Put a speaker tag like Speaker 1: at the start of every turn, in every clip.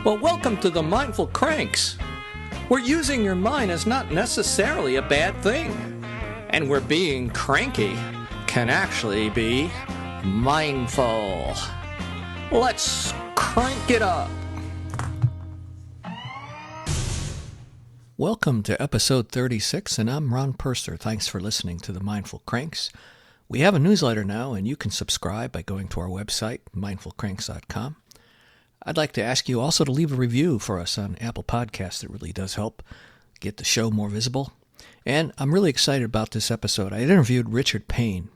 Speaker 1: Well, welcome to the Mindful Cranks, where using your mind is not necessarily a bad thing, and where being cranky can actually be mindful. Let's crank it up. Welcome to episode 36, and I'm Ron Purser. Thanks for listening to the Mindful Cranks. We have a newsletter now, and you can subscribe by going to our website, mindfulcranks.com. I'd like to ask you also to leave a review for us on Apple Podcasts. It really does help get the show more visible. And I'm really excited about this episode. I interviewed Richard Payne.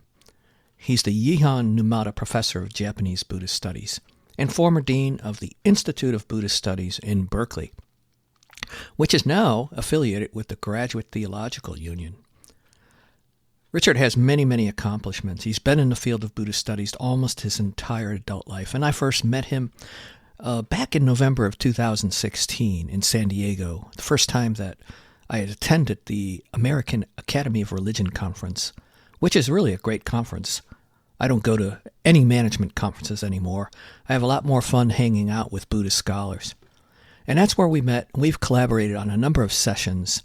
Speaker 1: He's the Yehan Numata Professor of Japanese Buddhist Studies and former Dean of the Institute of Buddhist Studies in Berkeley, which is now affiliated with the Graduate Theological Union. Richard has many, many accomplishments. He's been in the field of Buddhist studies almost his entire adult life, and I first met him back in November of 2016 in San Diego, the first time that I had attended the American Academy of Religion conference, which is really a great conference. I don't go to any management conferences anymore. I have a lot more fun hanging out with Buddhist scholars. And that's where we met. We've collaborated on a number of sessions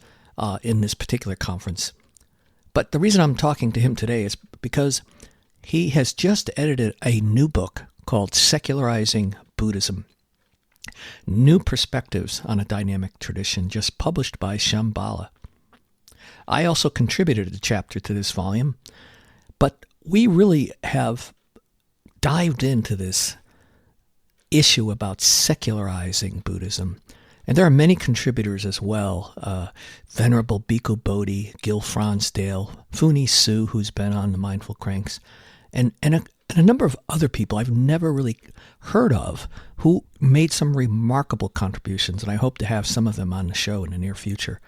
Speaker 1: in this particular conference. But the reason I'm talking to him today is because he has just edited a new book called Secularizing Buddhism, New Perspectives on a Dynamic Tradition, just published by Shambala. I also contributed a chapter to this volume, but we really have dived into this issue about secularizing Buddhism. And there are many contributors as well. Venerable Bhikkhu Bodhi, Gil Fronsdale, Funi Su, who's been on the Mindful Cranks, and a number of other people I've never really heard of who made some remarkable contributions, and I hope to have some of them on the show in the near future.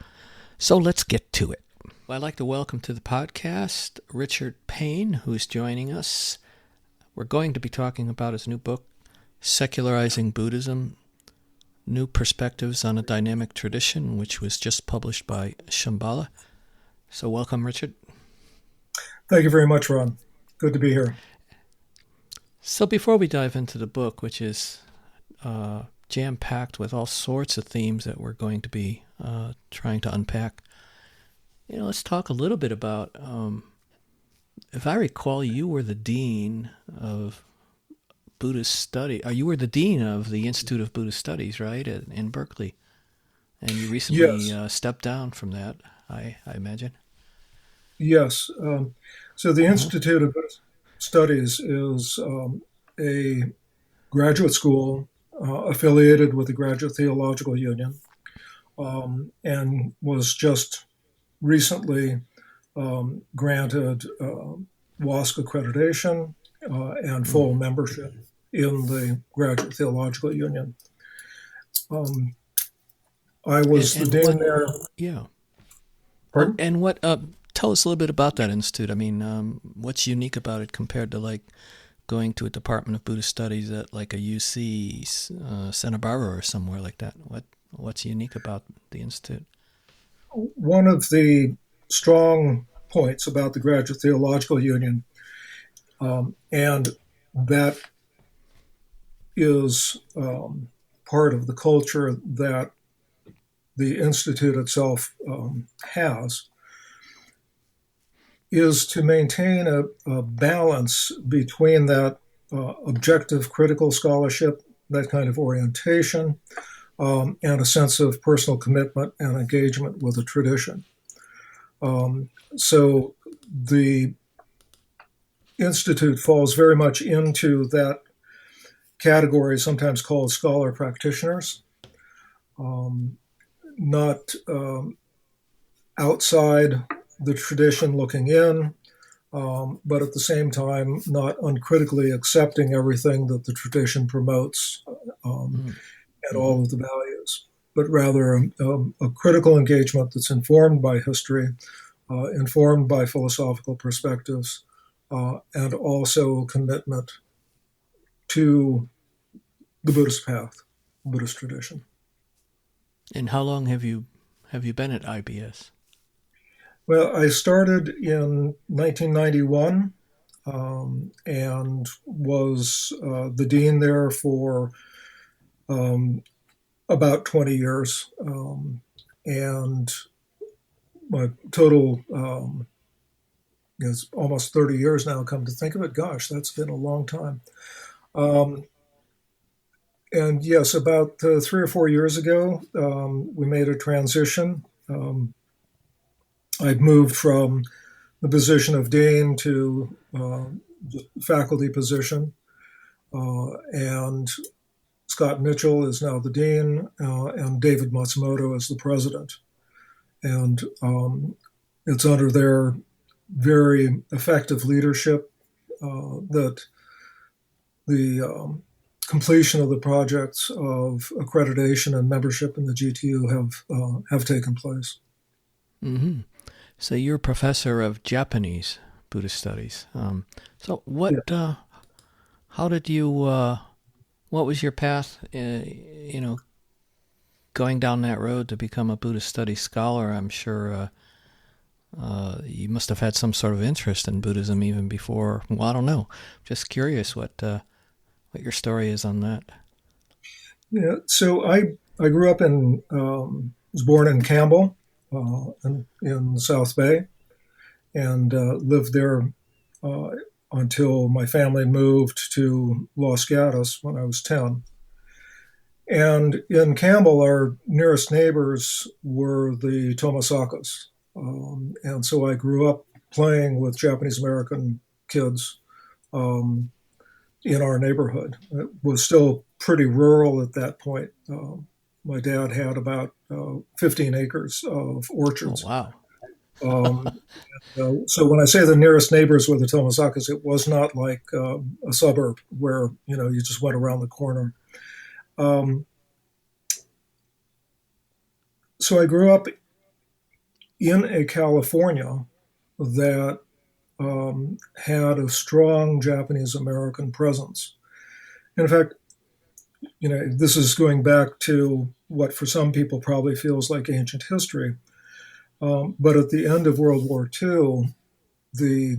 Speaker 1: So let's get to it. Well, I'd like to welcome to the podcast Richard Payne, who's joining us. We're going to be talking about his new book, Secularizing Buddhism, New Perspectives on a Dynamic Tradition, which was just published by Shambala. So welcome, Richard.
Speaker 2: Thank you very much, Ron. Good to be here.
Speaker 1: So before we dive into the book, which is jam-packed with all sorts of themes that we're going to be trying to unpack, let's talk a little bit about, if I recall, you were the dean of Buddhist study. You were the dean of the Institute of Buddhist Studies, right, in Berkeley, and you recently stepped down from that, I imagine.
Speaker 2: Yes. So the Institute of Buddhist Studies is a graduate school affiliated with the Graduate Theological Union, and was just recently granted WASC accreditation and full membership in the Graduate Theological Union. I was the dean there.
Speaker 1: Yeah.
Speaker 2: Pardon?
Speaker 1: And what? Tell us a little bit about that institute. I mean, what's unique about it compared to like going to a Department of Buddhist Studies at like a UC Santa Barbara or somewhere like that? What's unique about the institute?
Speaker 2: One of the strong points about the Graduate Theological Union, and that is part of the culture that the Institute itself has, is to maintain a balance between that objective critical scholarship, that kind of orientation, and a sense of personal commitment and engagement with the tradition. So the Institute falls very much into that category, sometimes called scholar practitioners, not outside the tradition looking in, but at the same time not uncritically accepting everything that the tradition promotes and all of the values, but rather a critical engagement that's informed by history, informed by philosophical perspectives, and also a commitment to the Buddhist path, Buddhist tradition.
Speaker 1: And how long have you been at IBS?
Speaker 2: Well, I started in 1991 and was the dean there for about 20 years. And my total is almost 30 years now, come to think of it. Gosh, that's been a long time. Um, and yes, about 3 or 4 years ago, we made a transition. I'd moved from the position of dean to the faculty position. And Scott Mitchell is now the dean, and David Matsumoto is the president. And it's under their very effective leadership that the completion of the projects of accreditation and membership in the GTU have taken place.
Speaker 1: Mm-hmm. So you're a professor of Japanese Buddhist studies. So what?
Speaker 2: Yeah.
Speaker 1: How did you? What was your path? Going down that road to become a Buddhist studies scholar. I'm sure you must have had some sort of interest in Buddhism even before. Well, I don't know. Just curious what your story is on that.
Speaker 2: Yeah. So I grew up was born in Campbell, in the South Bay, and lived there until my family moved to Los Gatos when I was 10. And in Campbell, our nearest neighbors were the Tomasakas. And so I grew up playing with Japanese American kids in our neighborhood. It was still pretty rural at that point. My dad had about 15 acres of orchards.
Speaker 1: Oh, wow.
Speaker 2: So when I say the nearest neighbors were the Tomasakas, it was not like a suburb where you just went around the corner. So I grew up in a California that had a strong Japanese American presence. In fact, this is going back to what for some people probably feels like ancient history. But at the end of World War II, there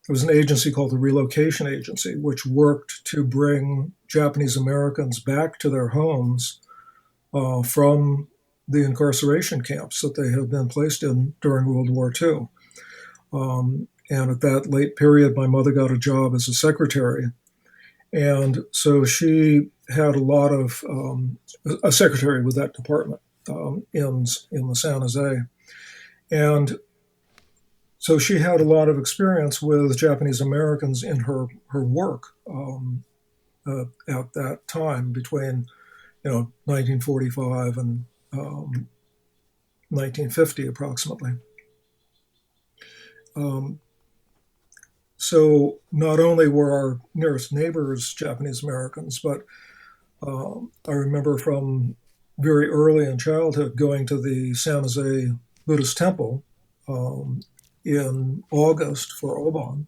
Speaker 2: was an agency called the Relocation Agency, which worked to bring Japanese Americans back to their homes from the incarceration camps that they had been placed in during World War II. And at that late period, my mother got a job as a secretary. And so she had a secretary with that department in the San Jose. And so she had a lot of experience with Japanese Americans in her work at that time between 1945 and 1950 approximately. So not only were our nearest neighbors Japanese Americans, but I remember from very early in childhood going to the San Jose Buddhist Temple in August for Obon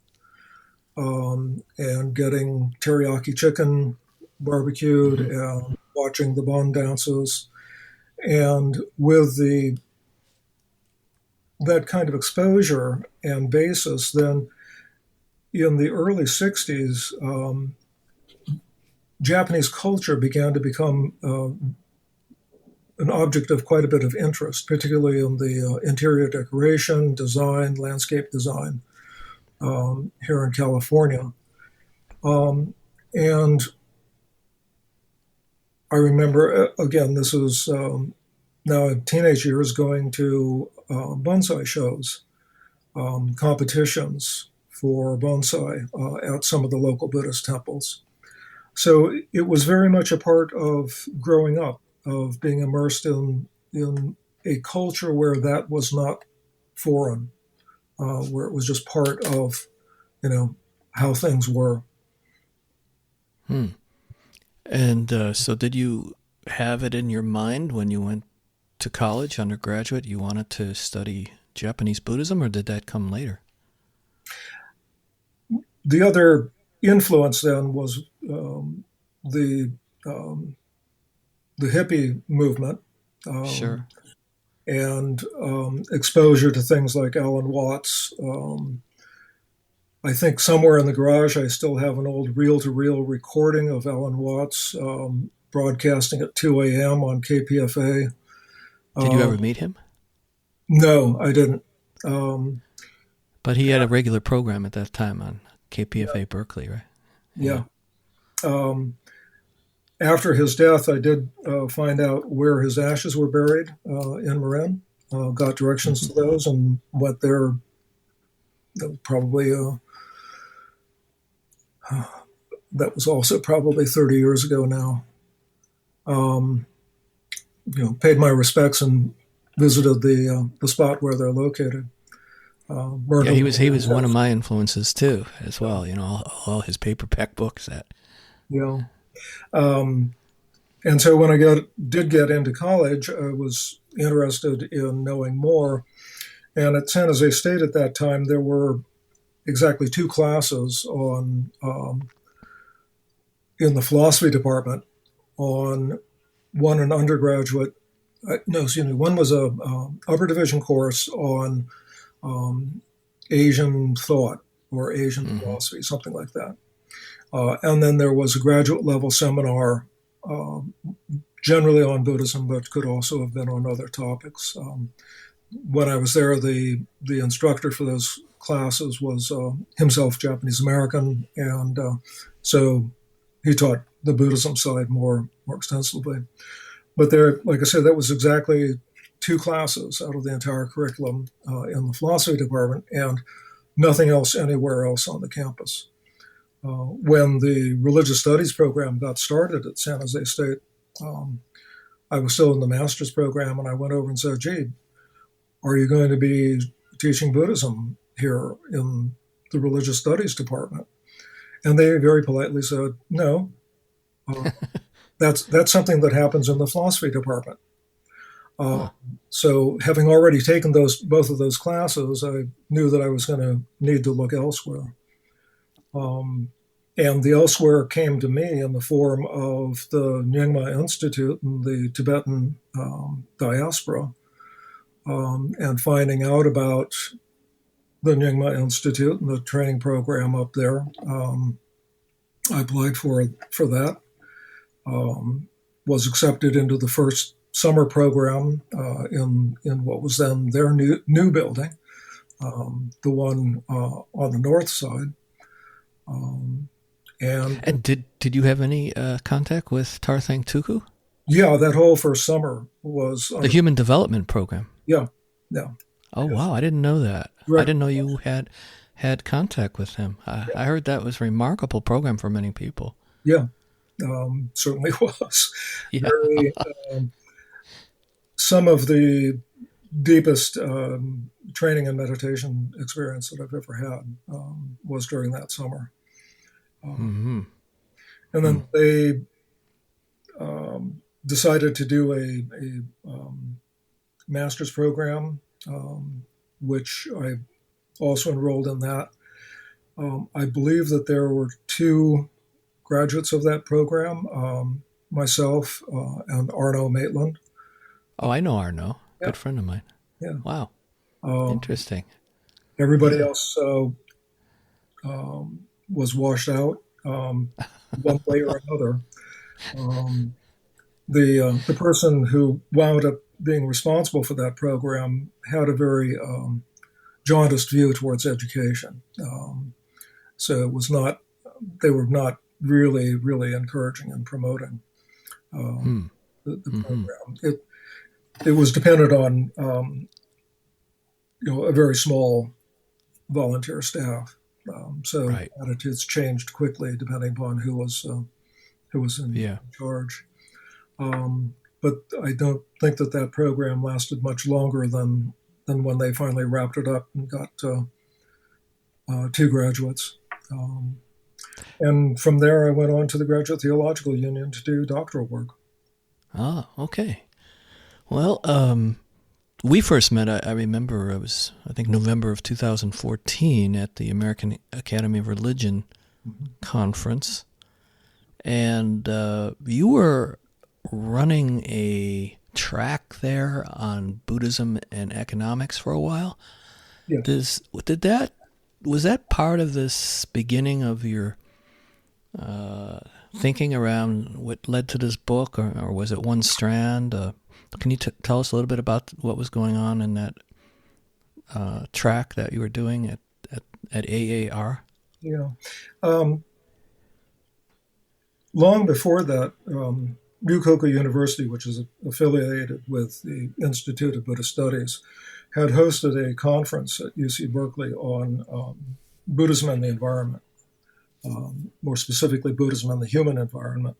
Speaker 2: and getting teriyaki chicken barbecued and watching the bon dances. And with that kind of exposure and basis, then in the early 60s, Japanese culture began to become an object of quite a bit of interest, particularly in the interior decoration, design, landscape design here in California. And I remember, again, this was now in teenage years, going to bonsai shows, competitions for bonsai at some of the local Buddhist temples. So it was very much a part of growing up, of being immersed in a culture where that was not foreign, where it was just part of, how things were.
Speaker 1: And so did you have it in your mind when you went to college, undergraduate, you wanted to study Japanese Buddhism, or did that come later?
Speaker 2: The other influence then was the hippie movement,
Speaker 1: Sure.
Speaker 2: and exposure to things like Alan Watts. I think somewhere in the garage I still have an old reel-to-reel recording of Alan Watts broadcasting at 2 a.m. on KPFA.
Speaker 1: Did you ever meet him?
Speaker 2: No, I didn't.
Speaker 1: But he had a regular program at that time on KPFA Berkeley, right?
Speaker 2: Yeah. After his death, I did find out where his ashes were buried in Marin. Got directions to those and went there. Probably that was also probably 30 years ago now. Paid my respects and visited the spot where they're located.
Speaker 1: Yeah, he was one of my influences too, as well. All his paperback books.
Speaker 2: Yeah. And so when I did get into college, I was interested in knowing more. And at San Jose State at that time, there were exactly 2 classes on in the philosophy department. One an undergraduate, one was a upper division course on Asian thought or Asian philosophy, something like that. And then there was a graduate level seminar, generally on Buddhism, but could also have been on other topics. When I was there, the instructor for those classes was himself Japanese American, and so he taught the Buddhism side more extensively. But there, like I said, that was exactly 2 classes out of the entire curriculum in the philosophy department, and nothing else anywhere else on the campus. When the religious studies program got started at San Jose State, I was still in the master's program, and I went over and said, "Gee, are you going to be teaching Buddhism here in the religious studies department?" And they very politely said, "No, that's something that happens in the philosophy department." So having already taken both of those classes, I knew that I was going to need to look elsewhere. And the elsewhere came to me in the form of the Nyingma Institute and the Tibetan diaspora, and finding out about the Nyingma Institute and the training program up there. I applied for that, was accepted into the first summer program in what was then their new building, the one on the north side. And
Speaker 1: did you have any contact with Tarthang Tuku?
Speaker 2: Yeah, that whole first summer was
Speaker 1: the Human Development Program.
Speaker 2: Yeah.
Speaker 1: Oh, yes. Wow, I didn't know that.
Speaker 2: Right.
Speaker 1: I didn't know you had contact with him. I heard that was a remarkable program for many people.
Speaker 2: Yeah, certainly was.
Speaker 1: Yeah.
Speaker 2: Very, some of the deepest training and meditation experience that I've ever had was during that summer. And then they decided to do a master's program, which I also enrolled in that. I believe that there were 2 graduates of that program, myself and Arno Maitland.
Speaker 1: Oh, I know Arno.
Speaker 2: Yeah.
Speaker 1: Good friend of mine.
Speaker 2: Yeah.
Speaker 1: Wow. Interesting.
Speaker 2: Everybody else was washed out one way or another. The person who wound up being responsible for that program had a very jaundiced view towards education. So it was they were not really, really encouraging and promoting the program. It was dependent on a very small volunteer staff. So
Speaker 1: right.
Speaker 2: Attitudes changed quickly depending upon who was in charge. But I don't think that program lasted much longer than when they finally wrapped it up and got 2 graduates. And from there, I went on to the Graduate Theological Union to do doctoral work.
Speaker 1: Ah, okay. Well, we first met, I remember it was, I think, November of 2014 at the American Academy of Religion conference. And you were running a track there on Buddhism and economics for a while.
Speaker 2: Yes.
Speaker 1: Was that part of this beginning of your thinking around what led to this book, or was it one strand? Can you tell us a little bit about what was going on in that track that you were doing at AAR?
Speaker 2: Yeah. Long before that, Ryukoku University, which is affiliated with the Institute of Buddhist Studies, had hosted a conference at UC Berkeley on Buddhism and the environment, more specifically Buddhism and the human environment.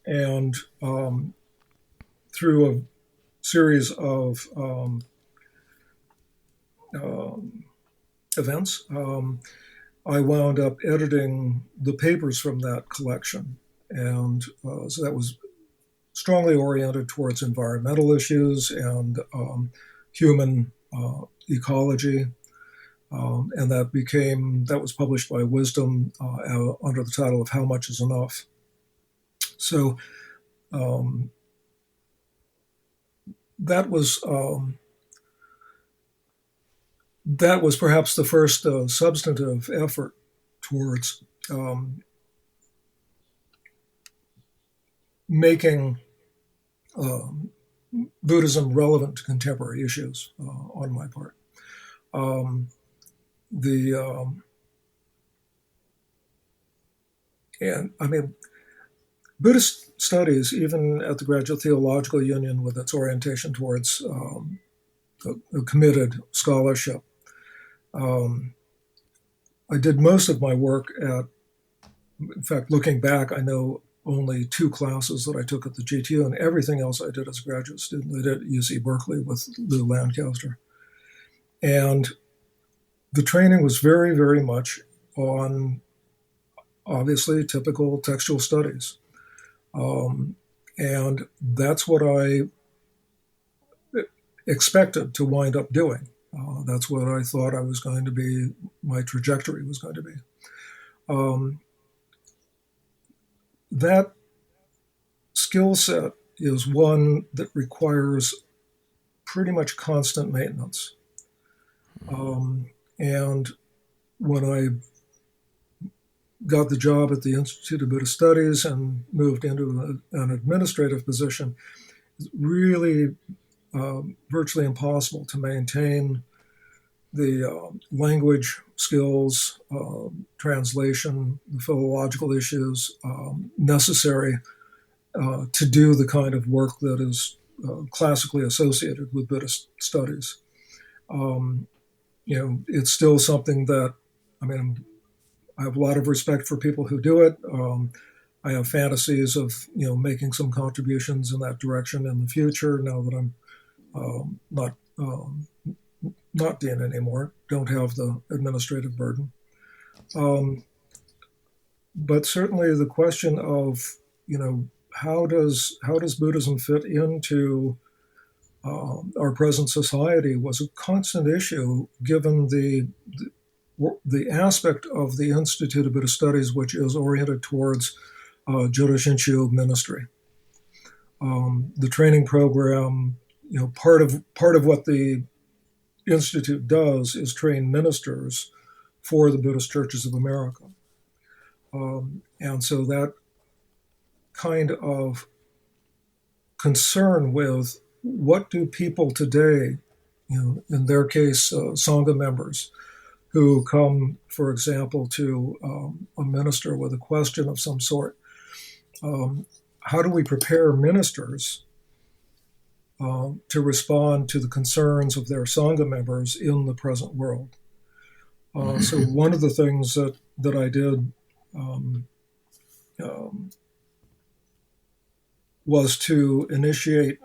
Speaker 2: And through a series of events, I wound up editing the papers from that collection. And so that was strongly oriented towards environmental issues and human ecology. And that was published by Wisdom under the title of How Much is Enough. So that was perhaps the first substantive effort towards making Buddhism relevant to contemporary issues on my part. Buddhist studies, even at the Graduate Theological Union, with its orientation towards a committed scholarship, I did most of my work in fact, looking back, I know only 2 classes that I took at the GTU, and everything else I did as a graduate student. I did at UC Berkeley with Lou Lancaster. And the training was very, very much on, obviously, typical textual studies. And that's what I expected to wind up doing. That's what I thought my trajectory was going to be. That skill set is one that requires pretty much constant maintenance. And when I got the job at the Institute of Buddhist Studies and moved into an administrative position, it's really virtually impossible to maintain the language skills, translation, the philological issues necessary to do the kind of work that is classically associated with Buddhist studies. It's still something that, I have a lot of respect for people who do it. I have fantasies of, making some contributions in that direction in the future now that I'm not dean anymore, don't have the administrative burden. But certainly the question of, how does Buddhism fit into our present society was a constant issue, given the aspect of the Institute of Buddhist Studies which is oriented towards Jodo Shinshu ministry. The training program, part of what the Institute does is train ministers for the Buddhist churches of America. And so that kind of concern with what do people today, in their case, Sangha members, who come, for example, to a minister with a question of some sort, how do we prepare ministers to respond to the concerns of their Sangha members in the present world? So one of the things that I did was to initiate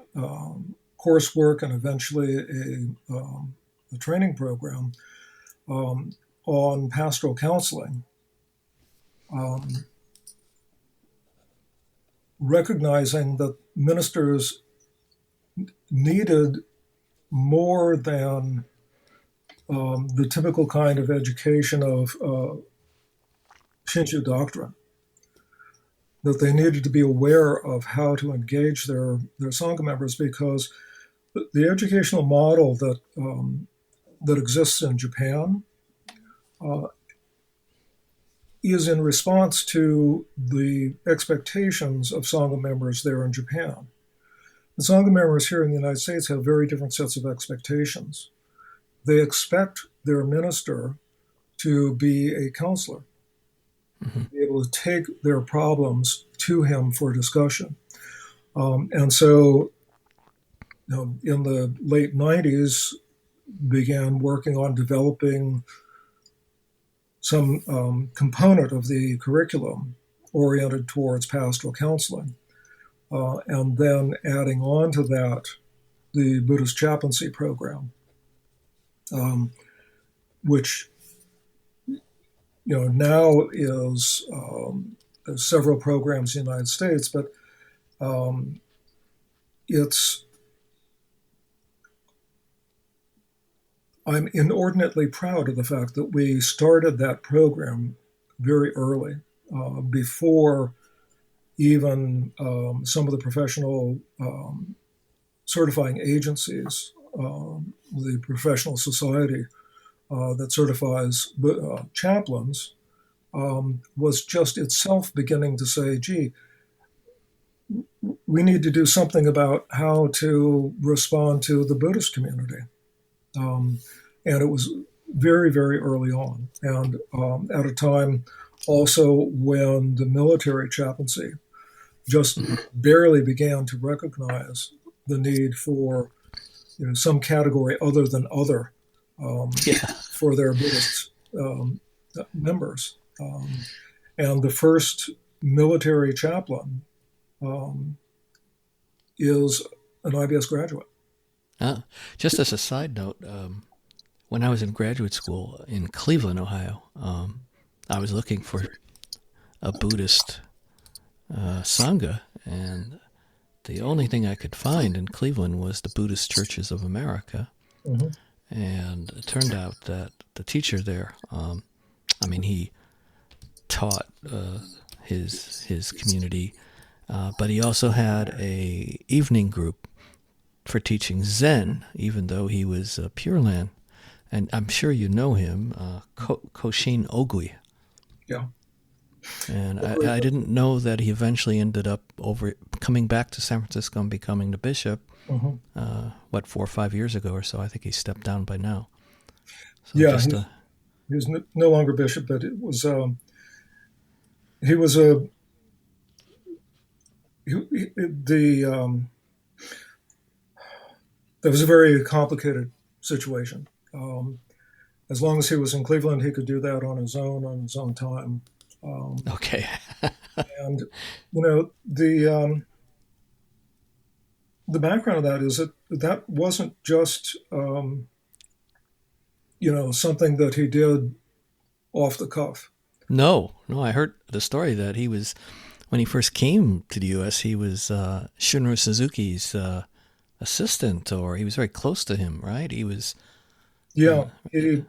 Speaker 2: coursework and eventually a training program on pastoral counseling, recognizing that ministers needed more than the typical kind of education of Shinshu doctrine, that they needed to be aware of how to engage their Sangha members, because the educational model that exists in Japan is in response to the expectations of Sangha members there in Japan. The Sangha members here in the United States have very different sets of expectations. They expect their minister to be a counselor,
Speaker 1: Mm-hmm.
Speaker 2: be able to take their problems to him for discussion. And so, in the late 90s, began working on developing some component of the curriculum oriented towards pastoral counseling. And then adding on to that the Buddhist chaplaincy program, which now is there's several programs in the United States, but I'm inordinately proud of the fact that we started that program very early, before even some of the professional certifying agencies, the professional society that certifies chaplains, was just itself beginning to say, gee, we need to do something about how to respond to the Buddhist community. And it was very, very early on. And at a time also when the military chaplaincy just barely began to recognize the need for some category other than other for their Buddhist members. And the first military chaplain is an IBS graduate.
Speaker 1: Just as a side note, when I was in graduate school in Cleveland, Ohio, I was looking for a Buddhist Sangha, and the only thing I could find in Cleveland was the Buddhist Churches of America.
Speaker 2: Mm-hmm.
Speaker 1: And it turned out that the teacher there, he taught his community, but he also had a evening group for teaching Zen, even though he was Pure Land. And I'm sure you know him, Koshin Ogui.
Speaker 2: Yeah.
Speaker 1: And I didn't know that he eventually ended up coming back to San Francisco and becoming the bishop, 4 or 5 years ago or so. I think he stepped down by now. So
Speaker 2: yeah, he was no longer bishop, but it was he was a that was a very complicated situation. As long as he was in Cleveland, he could do that on his own time.
Speaker 1: Okay.
Speaker 2: And the background of that is that wasn't just something that he did off the cuff.
Speaker 1: No, I heard the story that he was, when he first came to the U.S., he was Shunryu Suzuki's assistant, or he was very close to him, right? He was.
Speaker 2: Yeah, he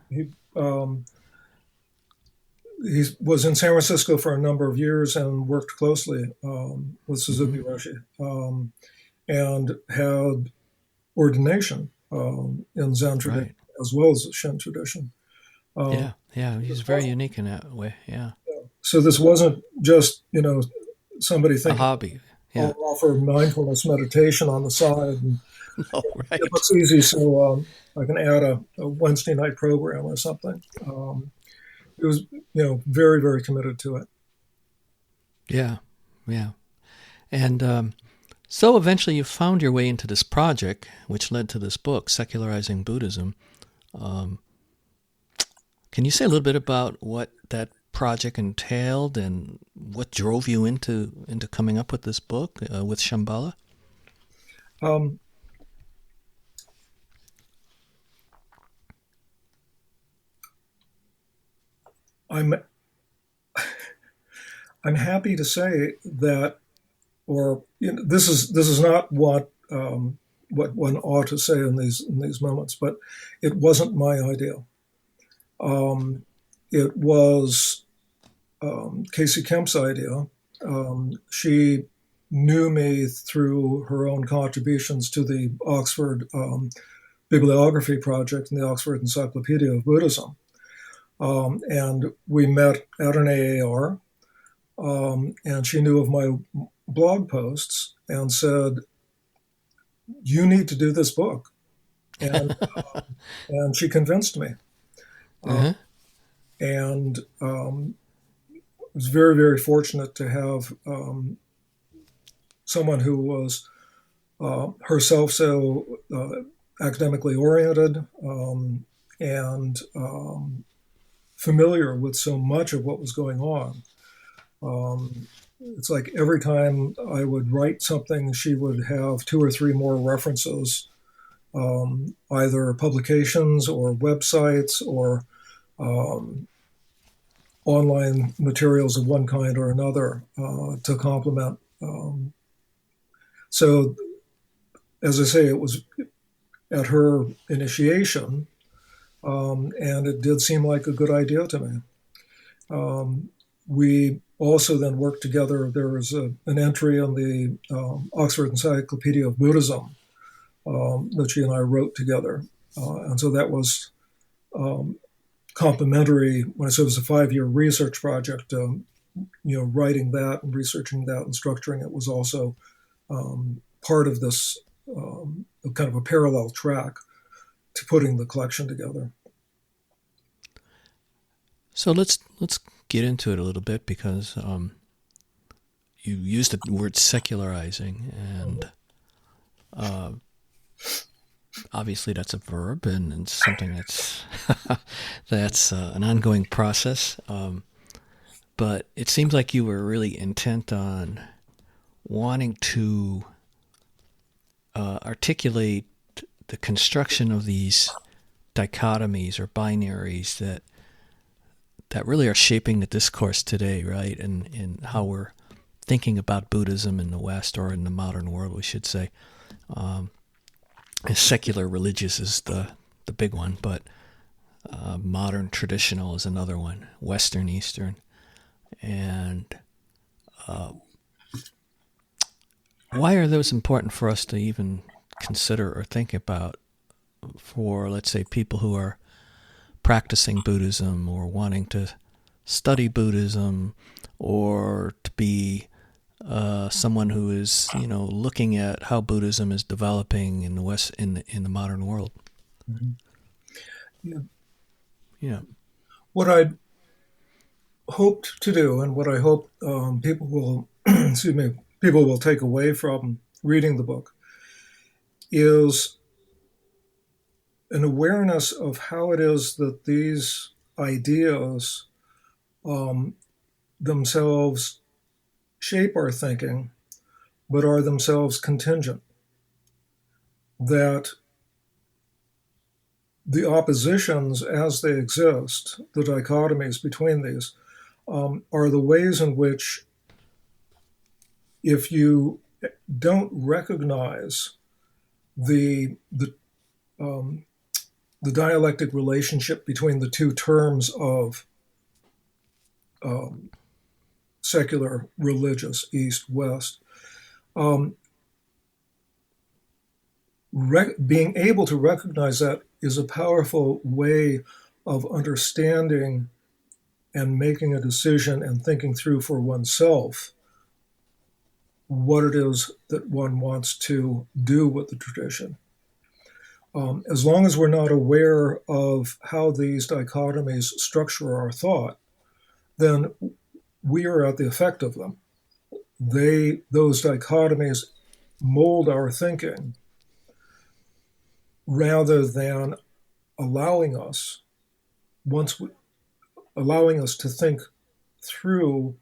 Speaker 2: was in San Francisco for a number of years and worked closely with Suzuki Roshi, and had ordination in Zen tradition as well as the Shin tradition.
Speaker 1: He's very unique in that way. Yeah.
Speaker 2: So this wasn't just somebody thinking
Speaker 1: a hobby. Yeah.
Speaker 2: I'll offer mindfulness meditation on the side. And
Speaker 1: no, right.
Speaker 2: It looks easy, so I can add a Wednesday night program or something. It was, very, very committed to it.
Speaker 1: Yeah. And so eventually you found your way into this project, which led to this book, Secularizing Buddhism. Can you say a little bit about what that project entailed and what drove you into coming up with this book with Shambala?
Speaker 2: I'm happy to say that, or this is not what one ought to say in these moments, but it wasn't my idea. It was Casey Kemp's idea. She knew me through her own contributions to the Oxford Bibliography Project and the Oxford Encyclopedia of Buddhism. And we met at an AAR, and she knew of my blog posts and said, "You need to do this book." And, and she convinced me.
Speaker 1: Uh-huh.
Speaker 2: And was very, very fortunate to have someone who was herself so academically oriented and familiar with so much of what was going on. It's like every time I would write something, she would have two or three more references, either publications or websites or online materials of one kind or another to complement. So, as I say, it was at her initiation, and it did seem like a good idea to me. We also then worked together. There was an entry in the Oxford Encyclopedia of Buddhism that she and I wrote together. And so that was complementary. When I said it was a 5-year research project, writing that and researching that and structuring it was also part of this kind of a parallel track to putting the collection together.
Speaker 1: So let's get into it a little bit, because you used the word secularizing, and obviously that's a verb, and it's something that's that's an ongoing process. But it seems like you were really intent on wanting to articulate the construction of these dichotomies or binaries that really are shaping the discourse today, right? And how we're thinking about Buddhism in the West, or in the modern world, we should say. Secular religious is the big one, but modern traditional is another one, Western, Eastern. And why are those important for us to even consider or think about for, let's say, people who are practicing Buddhism or wanting to study Buddhism, or to be someone who is, looking at how Buddhism is developing in the West, in the modern world?
Speaker 2: Mm-hmm. Yeah.
Speaker 1: Yeah.
Speaker 2: What I hoped to do, and what I hope people will, people will take away from reading the book, is an awareness of how it is that these ideas themselves shape our thinking, but are themselves contingent. That the oppositions as they exist, the dichotomies between these, are the ways in which, if you don't recognize the dialectic relationship between the two terms of secular, religious, East, West, being able to recognize that is a powerful way of understanding and making a decision and thinking through for oneself what it is that one wants to do with the tradition. As long as we're not aware of how these dichotomies structure our thought, then we are at the effect of them. Those dichotomies mold our thinking rather than allowing us to think through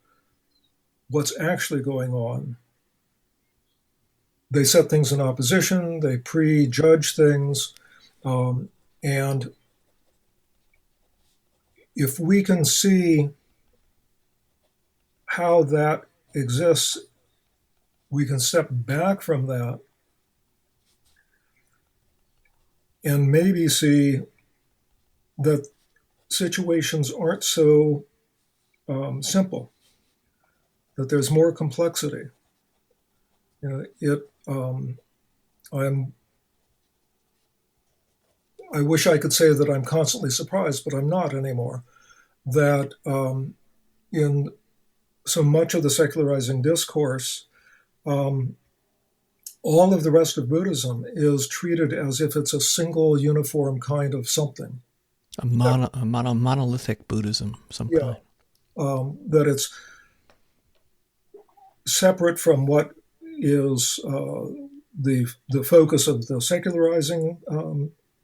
Speaker 2: what's actually going on. They set things in opposition, they prejudge things, and if we can see how that exists, we can step back from that and maybe see that situations aren't so simple, that there's more complexity. I wish I could say that I'm constantly surprised, but I'm not anymore. that in so much of the secularizing discourse, um, all of the rest of Buddhism is treated as if it's a single uniform kind of something.
Speaker 1: Monolithic Buddhism, some
Speaker 2: Yeah,
Speaker 1: kind.
Speaker 2: that it's separate from what is the focus of the secularizing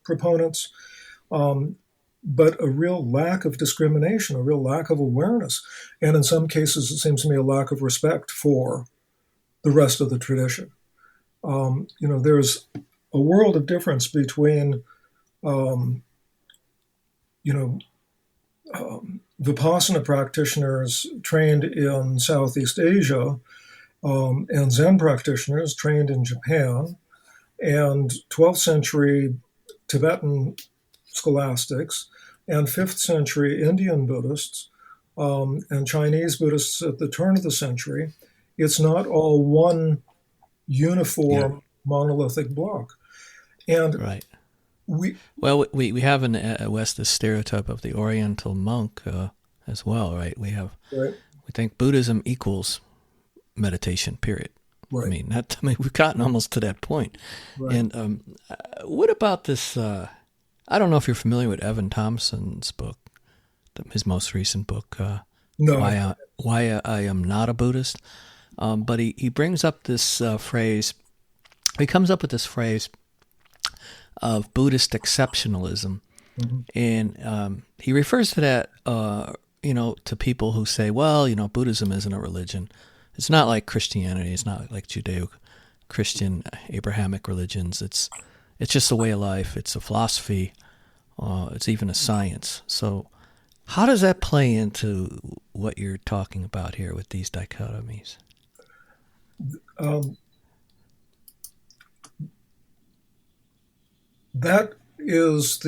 Speaker 2: proponents, um, but a real lack of discrimination, a real lack of awareness, and in some cases, it seems to me a lack of respect for the rest of the tradition. There's a world of difference between, um, you know, Vipassana practitioners trained in Southeast Asia and Zen practitioners trained in Japan and 12th century Tibetan scholastics and 5th century Indian Buddhists and Chinese Buddhists at the turn of the century. It's not all one
Speaker 1: Yeah,
Speaker 2: uniform monolithic block. And
Speaker 1: right.
Speaker 2: we,
Speaker 1: We have in the West this stereotype of the Oriental monk as well, right?
Speaker 2: right,
Speaker 1: We think Buddhism equals meditation. Period.
Speaker 2: right,
Speaker 1: We've gotten almost to that point.
Speaker 2: right.
Speaker 1: And what about this? I don't know if you're familiar with Evan Thompson's book, his most recent book,
Speaker 2: No,
Speaker 1: Why I Am Not a Buddhist. But he brings up this phrase. He comes up with this phrase of Buddhist exceptionalism,
Speaker 2: mhm,
Speaker 1: and he refers to that, to people who say, well, Buddhism isn't a religion. It's not like Christianity. It's not like Judeo-Christian Abrahamic religions. It's just a way of life. It's a philosophy. It's even a science. So how does that play into what you're talking about here with these dichotomies?
Speaker 2: um, that is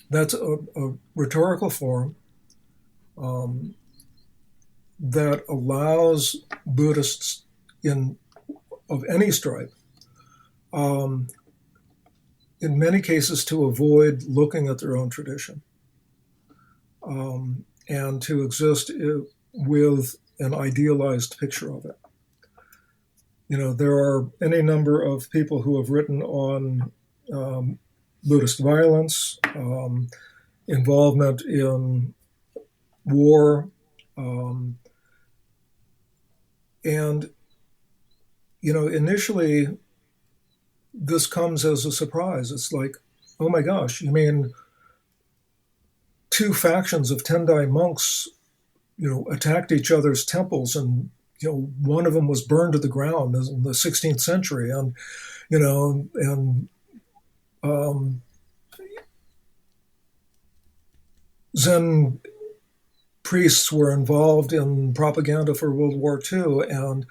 Speaker 2: that's a rhetorical form um, that allows Buddhists in of any stripe, um, in many cases, to avoid looking at their own tradition and to exist with an idealized picture of it. There are any number of people who have written on um, Buddhist violence, involvement in war, um, and initially this comes as a surprise. It's like, oh my gosh, you mean two factions of Tendai monks, attacked each other's temples, and one of them was burned to the ground in the 16th century, and um, Zen priests were involved in propaganda for World War II, and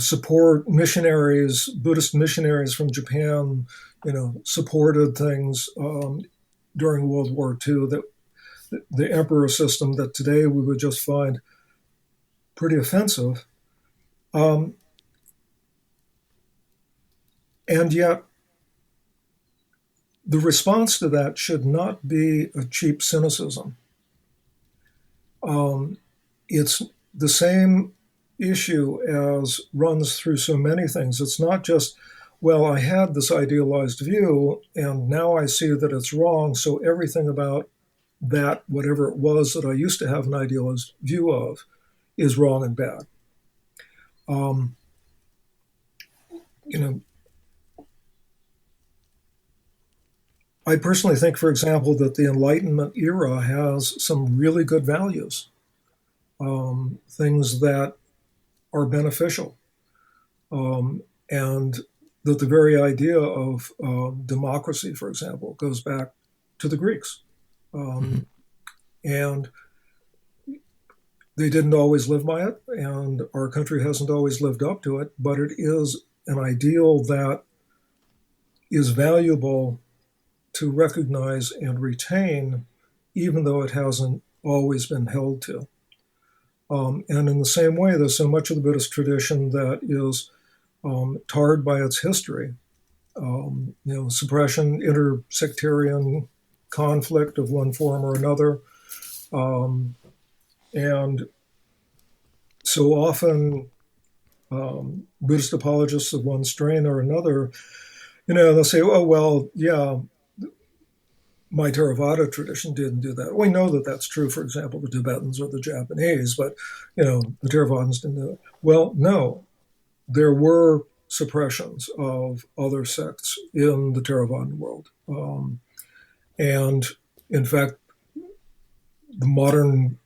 Speaker 2: support missionaries, Buddhist missionaries from Japan, supported things during World War II that the emperor system that today we would just find pretty offensive. Um, and yet, the response to that should not be a cheap cynicism. It's the same issue as runs through so many things. It's not just, well, I had this idealized view and now I see that it's wrong, so everything about that, whatever it was that I used to have an idealized view of, is wrong and bad. Um, you know, I personally think, for example, that the Enlightenment era has some really good values, things that are beneficial, and that the very idea of democracy, for example, goes back to the Greeks. Um, and they didn't always live by it, and our country hasn't always lived up to it, but it is an ideal that is valuable to recognize and retain, even though it hasn't always been held to. And in the same way, there's so much of the Buddhist tradition that is tarred by its history. Suppression, intersectarian conflict of one form or another. And so often, Buddhist apologists of one strain or another, they'll say, oh, well, yeah, my Theravada tradition didn't do that. We know that that's true, for example, the Tibetans or the Japanese, but, the Theravadins didn't do it. Well, no, there were suppressions of other sects in the Theravadan world. And in fact, the modern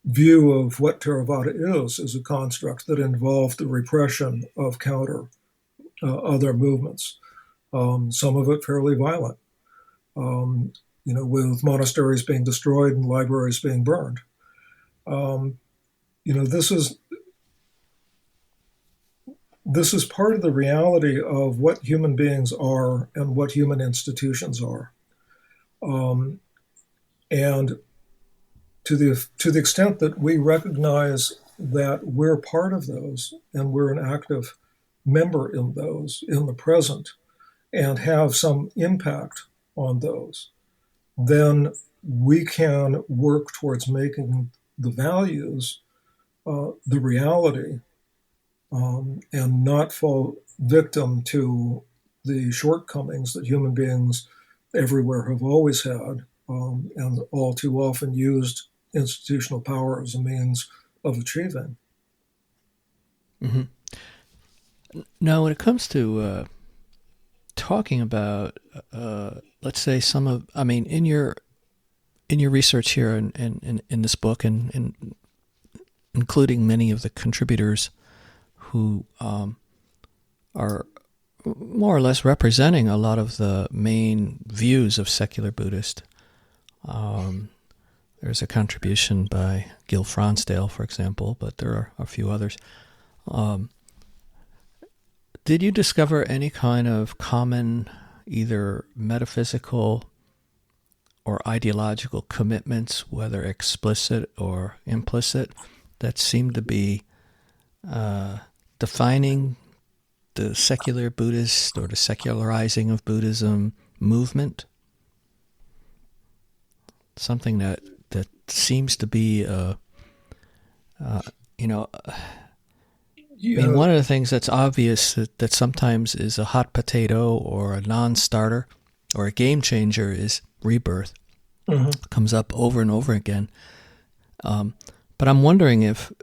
Speaker 2: view of what Theravada is a construct that involved the repression of other movements, some of it fairly violent, with monasteries being destroyed and libraries being burned. This is part of the reality of what human beings are and what human institutions are. And to the extent that we recognize that we're part of those and we're an active member in those in the present and have some impact on those, then we can work towards making the values the reality, and not fall victim to the shortcomings that human beings everywhere have always had, and all too often used institutional power as a means of achieving.
Speaker 1: Mm-hmm. Now, when it comes to talking about, let's say in your research here in this book, and including many of the contributors who are more or less representing a lot of the main views of secular Buddhist. There's a contribution by Gil Fronsdale, for example, but there are a few others. Did you discover any kind of common, either metaphysical or ideological commitments, whether explicit or implicit, that seem to be defining the secular Buddhist or the secularizing of Buddhism movement? Something that seems to be, one of the things that's obvious that sometimes is a hot potato or a non-starter or a game changer is rebirth. Mm-hmm. Comes up over and over again. But I'm wondering if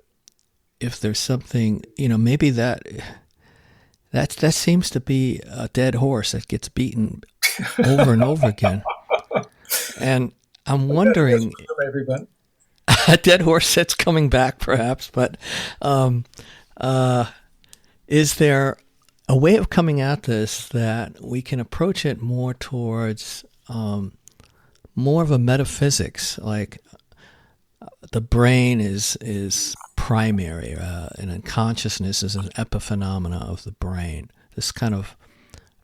Speaker 1: there's something, maybe that seems to be a dead horse that gets beaten over and over again. And I'm wondering, a dead horse that's coming back, perhaps. But is there a way of coming at this that we can approach it more towards more of a metaphysics, like the brain is primary, and consciousness is an epiphenomena of the brain. This kind of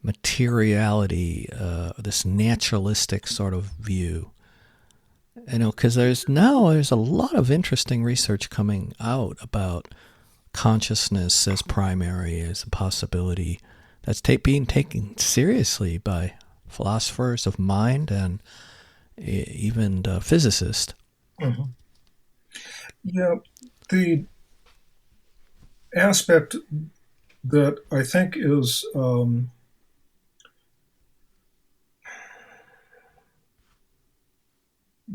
Speaker 1: materiality, this naturalistic sort of view. Because there's a lot of interesting research coming out about consciousness as primary, as a possibility that's being taken seriously by philosophers of mind and even physicists.
Speaker 2: Mm-hmm. Yeah, the aspect that I think is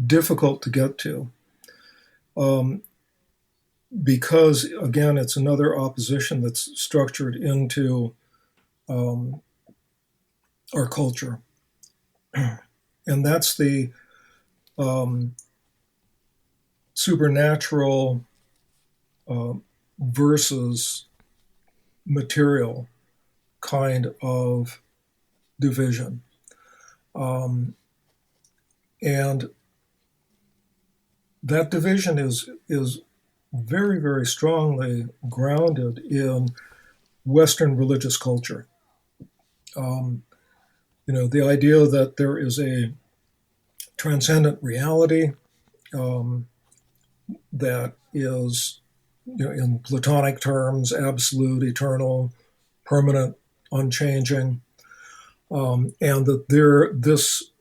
Speaker 2: difficult to get to, because, again, it's another opposition that's structured into our culture. And that's the supernatural versus material kind of division. And that division is very, very strongly grounded in Western religious culture. The idea that there is a transcendent reality that is, in Platonic terms, absolute, eternal, permanent, unchanging, and that this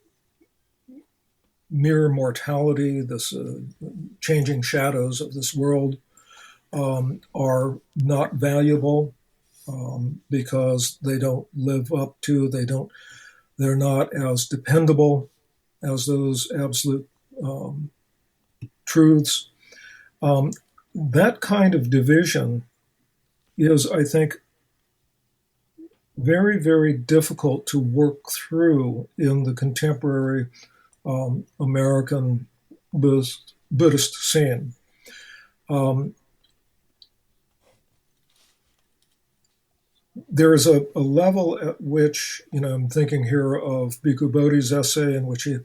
Speaker 2: mere mortality, this changing shadows of this world, are not valuable because they don't live up to, they're not as dependable as those absolute truths. That kind of division is, I think, very, very difficult to work through in the contemporary American Buddhist scene. There is a level at which, I'm thinking here of Bhikkhu Bodhi's essay in which he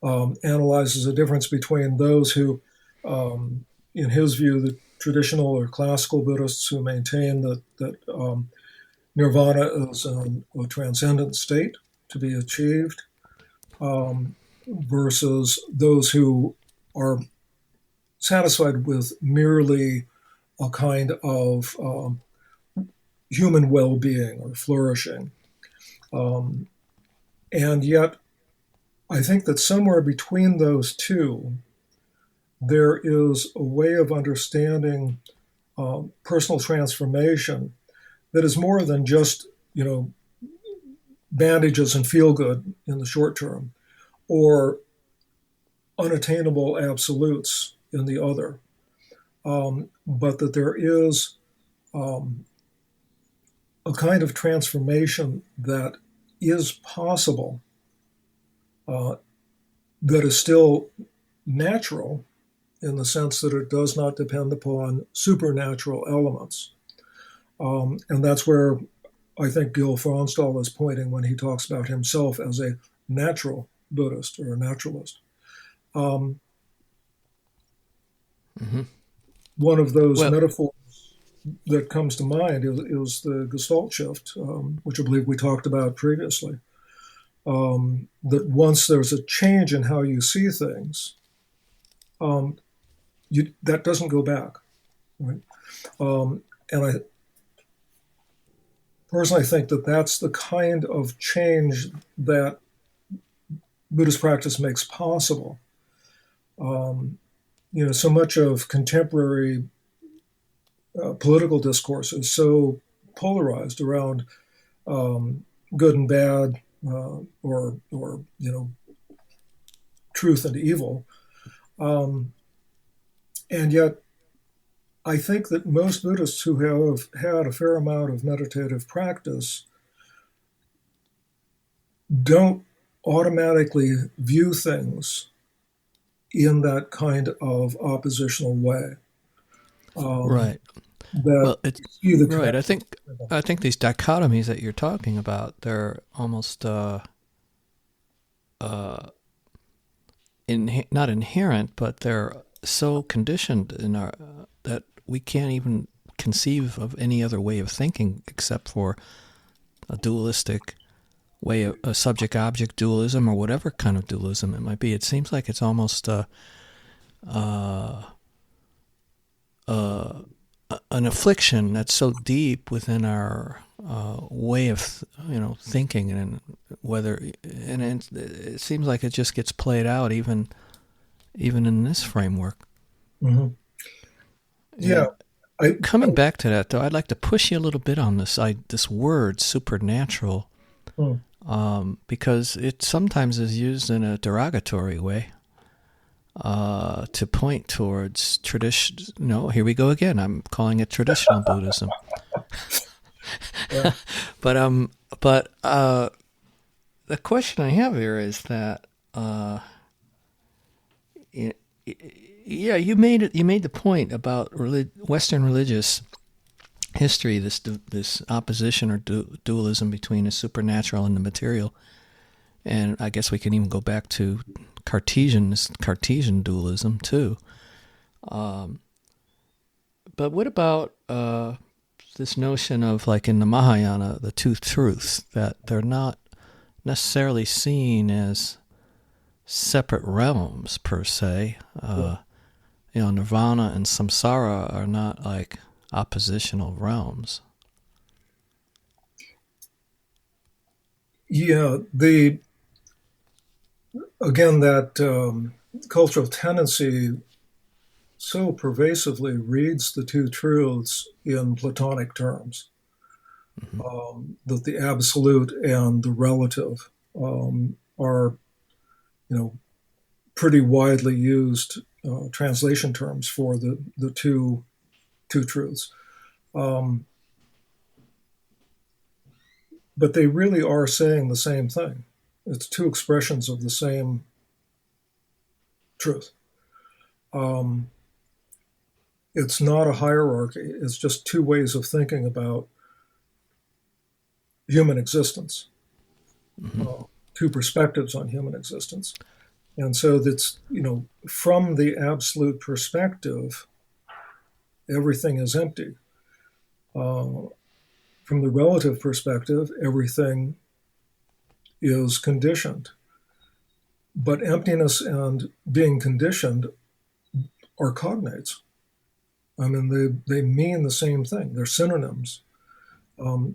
Speaker 2: analyzes the difference between those who, in his view, the traditional or classical Buddhists who maintain that nirvana is a transcendent state to be achieved, versus those who are satisfied with merely a kind of human well-being or flourishing. And yet, I think that somewhere between those two, there is a way of understanding personal transformation that is more than just, bandages and feel good in the short term, or unattainable absolutes in the other, but that there is a kind of transformation that is possible, that is still natural in the sense that it does not depend upon supernatural elements. And that's where I think Gil Fronsdal is pointing when he talks about himself as a natural Buddhist or a naturalist. One of those metaphors that comes to mind is the Gestalt shift, which I believe we talked about previously. That once there's a change in how you see things, that doesn't go back, right? And I personally think that that's the kind of change that Buddhist practice makes possible. So much of contemporary political discourse is so polarized around good and bad, or truth and evil, and yet I think that most Buddhists who have had a fair amount of meditative practice don't automatically view things in that kind of oppositional way.
Speaker 1: Right. Well, right. I think these dichotomies that you're talking about, they're almost not inherent, but they're so conditioned in our that we can't even conceive of any other way of thinking except for a dualistic way of a subject-object dualism or whatever kind of dualism it might be. It seems like it's almost an affliction that's so deep within our way of thinking, and it seems like it just gets played out even in this framework.
Speaker 2: Mm-hmm. Yeah.
Speaker 1: Coming back to that, though, I'd like to push you a little bit on this word supernatural, because it sometimes is used in a derogatory way. To point towards tradition. No, here we go again. I'm calling it traditional Buddhism. But the question I have here is that, you made the point about Western religious history, this opposition or dualism between the supernatural and the material, and I guess we can even go back to Cartesian dualism too. But what about this notion of, like in the Mahayana, the two truths, that they're not necessarily seen as separate realms per se? Nirvana and samsara are not like oppositional realms. Yeah,
Speaker 2: the again, that cultural tendency so pervasively reads the two truths in Platonic terms,
Speaker 1: Mm-hmm.
Speaker 2: that the absolute and the relative are, pretty widely used translation terms for the two truths. Um, but they really are saying the same thing. It's two expressions of the same truth. Um, it's not a hierarchy. It's just two ways of thinking about human existence,
Speaker 1: Mm-hmm.
Speaker 2: two perspectives on human existence. And so that's, from the absolute perspective, everything is empty. From the relative perspective, everything is conditioned. But emptiness and being conditioned are cognates. I mean, they mean the same thing. They're synonyms.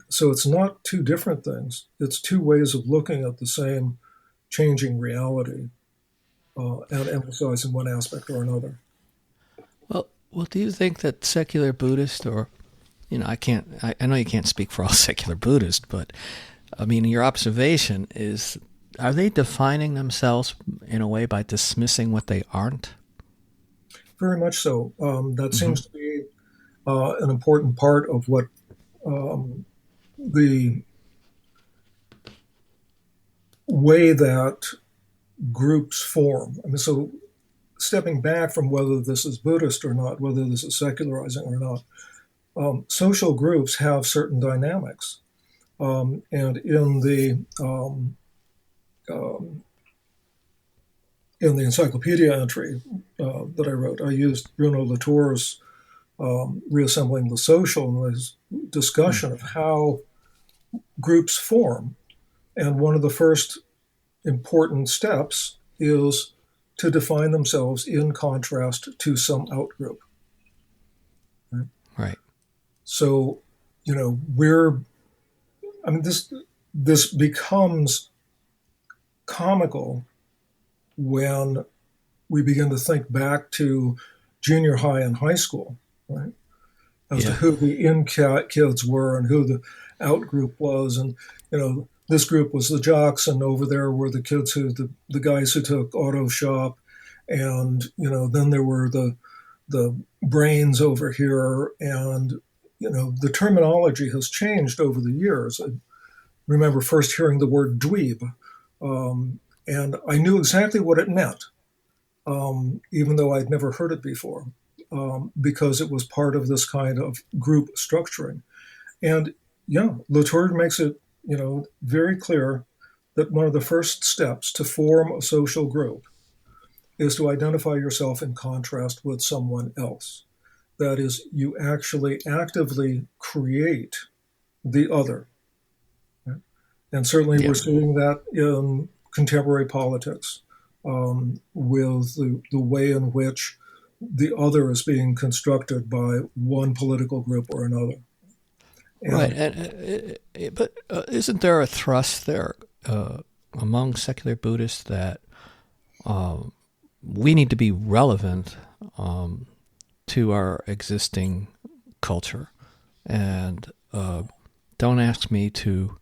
Speaker 2: So it's not two different things. It's two ways of looking at the same changing reality and emphasizing one aspect or another.
Speaker 1: Well, do you think that secular Buddhist, or I know you can't speak for all secular Buddhists, but I mean, your observation is, are they defining themselves in a way by dismissing what they aren't?
Speaker 2: Very much so. That
Speaker 1: Mm-hmm.
Speaker 2: seems to be an important part of what um, the way that groups form. I mean, so stepping back from whether this is Buddhist or not, whether this is secularizing or not, social groups have certain dynamics. And um, in the encyclopedia entry that I wrote, I used Bruno Latour's Reassembling the Social in his discussion of how groups form. And one of the first important steps is to define themselves in contrast to some outgroup. Right?
Speaker 1: Right.
Speaker 2: So, this becomes comical when we begin to think back to junior high and high school, right? As to
Speaker 1: Yeah.
Speaker 2: who the in kids were and who the out group was. And, this group was the jocks, and over there were the kids the guys who took auto shop. And, then there were the brains over here. And, the terminology has changed over the years. I remember first hearing the word dweeb, and I knew exactly what it meant, even though I'd never heard it before, because it was part of this kind of group structuring. And yeah, Latour makes it, very clear that one of the first steps to form a social group is to identify yourself in contrast with someone else. That is, you actually actively create the other. Right? And certainly
Speaker 1: Yeah.
Speaker 2: we're seeing that in contemporary politics, with the way in which the other is being constructed by one political group or another.
Speaker 1: Right.
Speaker 2: And
Speaker 1: But isn't there a thrust there among secular Buddhists that we need to be relevant to our existing culture, and don't ask me to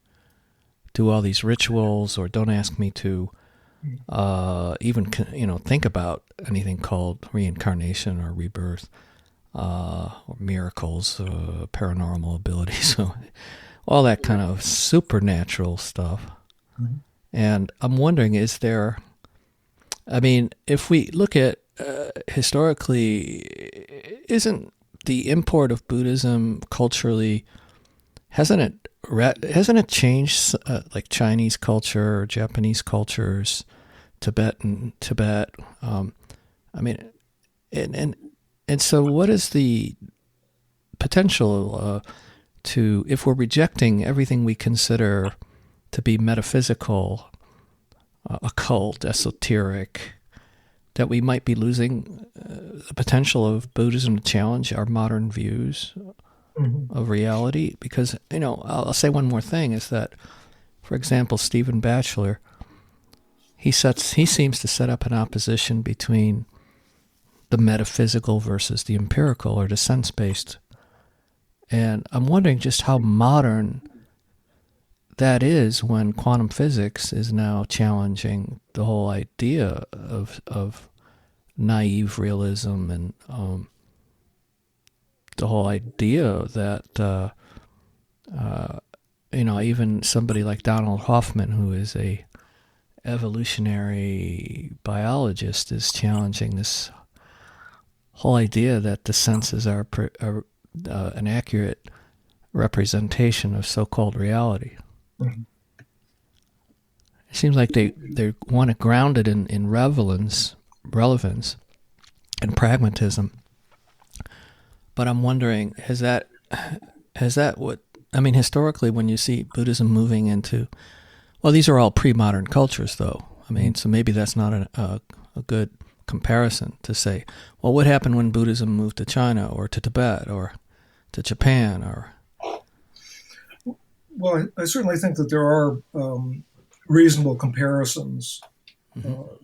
Speaker 1: do all these rituals, or don't ask me to even think about anything called reincarnation or rebirth, or miracles, paranormal abilities, so all that kind of supernatural stuff.
Speaker 2: Mhm.
Speaker 1: And I'm wondering, I mean, if we look at historically, isn't the import of Buddhism culturally, hasn't it changed, like Chinese culture, Japanese cultures, Tibet? I mean, and so what is the potential if we're rejecting everything we consider to be metaphysical, occult, esoteric, that we might be losing the potential of Buddhism to challenge our modern views
Speaker 2: Mhm.
Speaker 1: of reality? Because, I'll say one more thing, is that, for example, Stephen Batchelor, he seems to set up an opposition between the metaphysical versus the empirical or the sense-based. And I'm wondering just how modern that is when quantum physics is now challenging the whole idea of naive realism and the whole idea that even somebody like Donald Hoffman, who is a evolutionary biologist, is challenging this whole idea that the senses are an accurate representation of so-called reality.
Speaker 2: Mm-hmm.
Speaker 1: It seems like they want to ground it in relevance, and pragmatism. But I'm wondering, has that what, I mean, historically, when you see Buddhism moving into, well, these are all pre-modern cultures, though. I mean, so maybe that's not a good comparison to say, well, what happened when Buddhism moved to China or to Tibet or to Japan or...
Speaker 2: Well, I certainly think that there are reasonable comparisons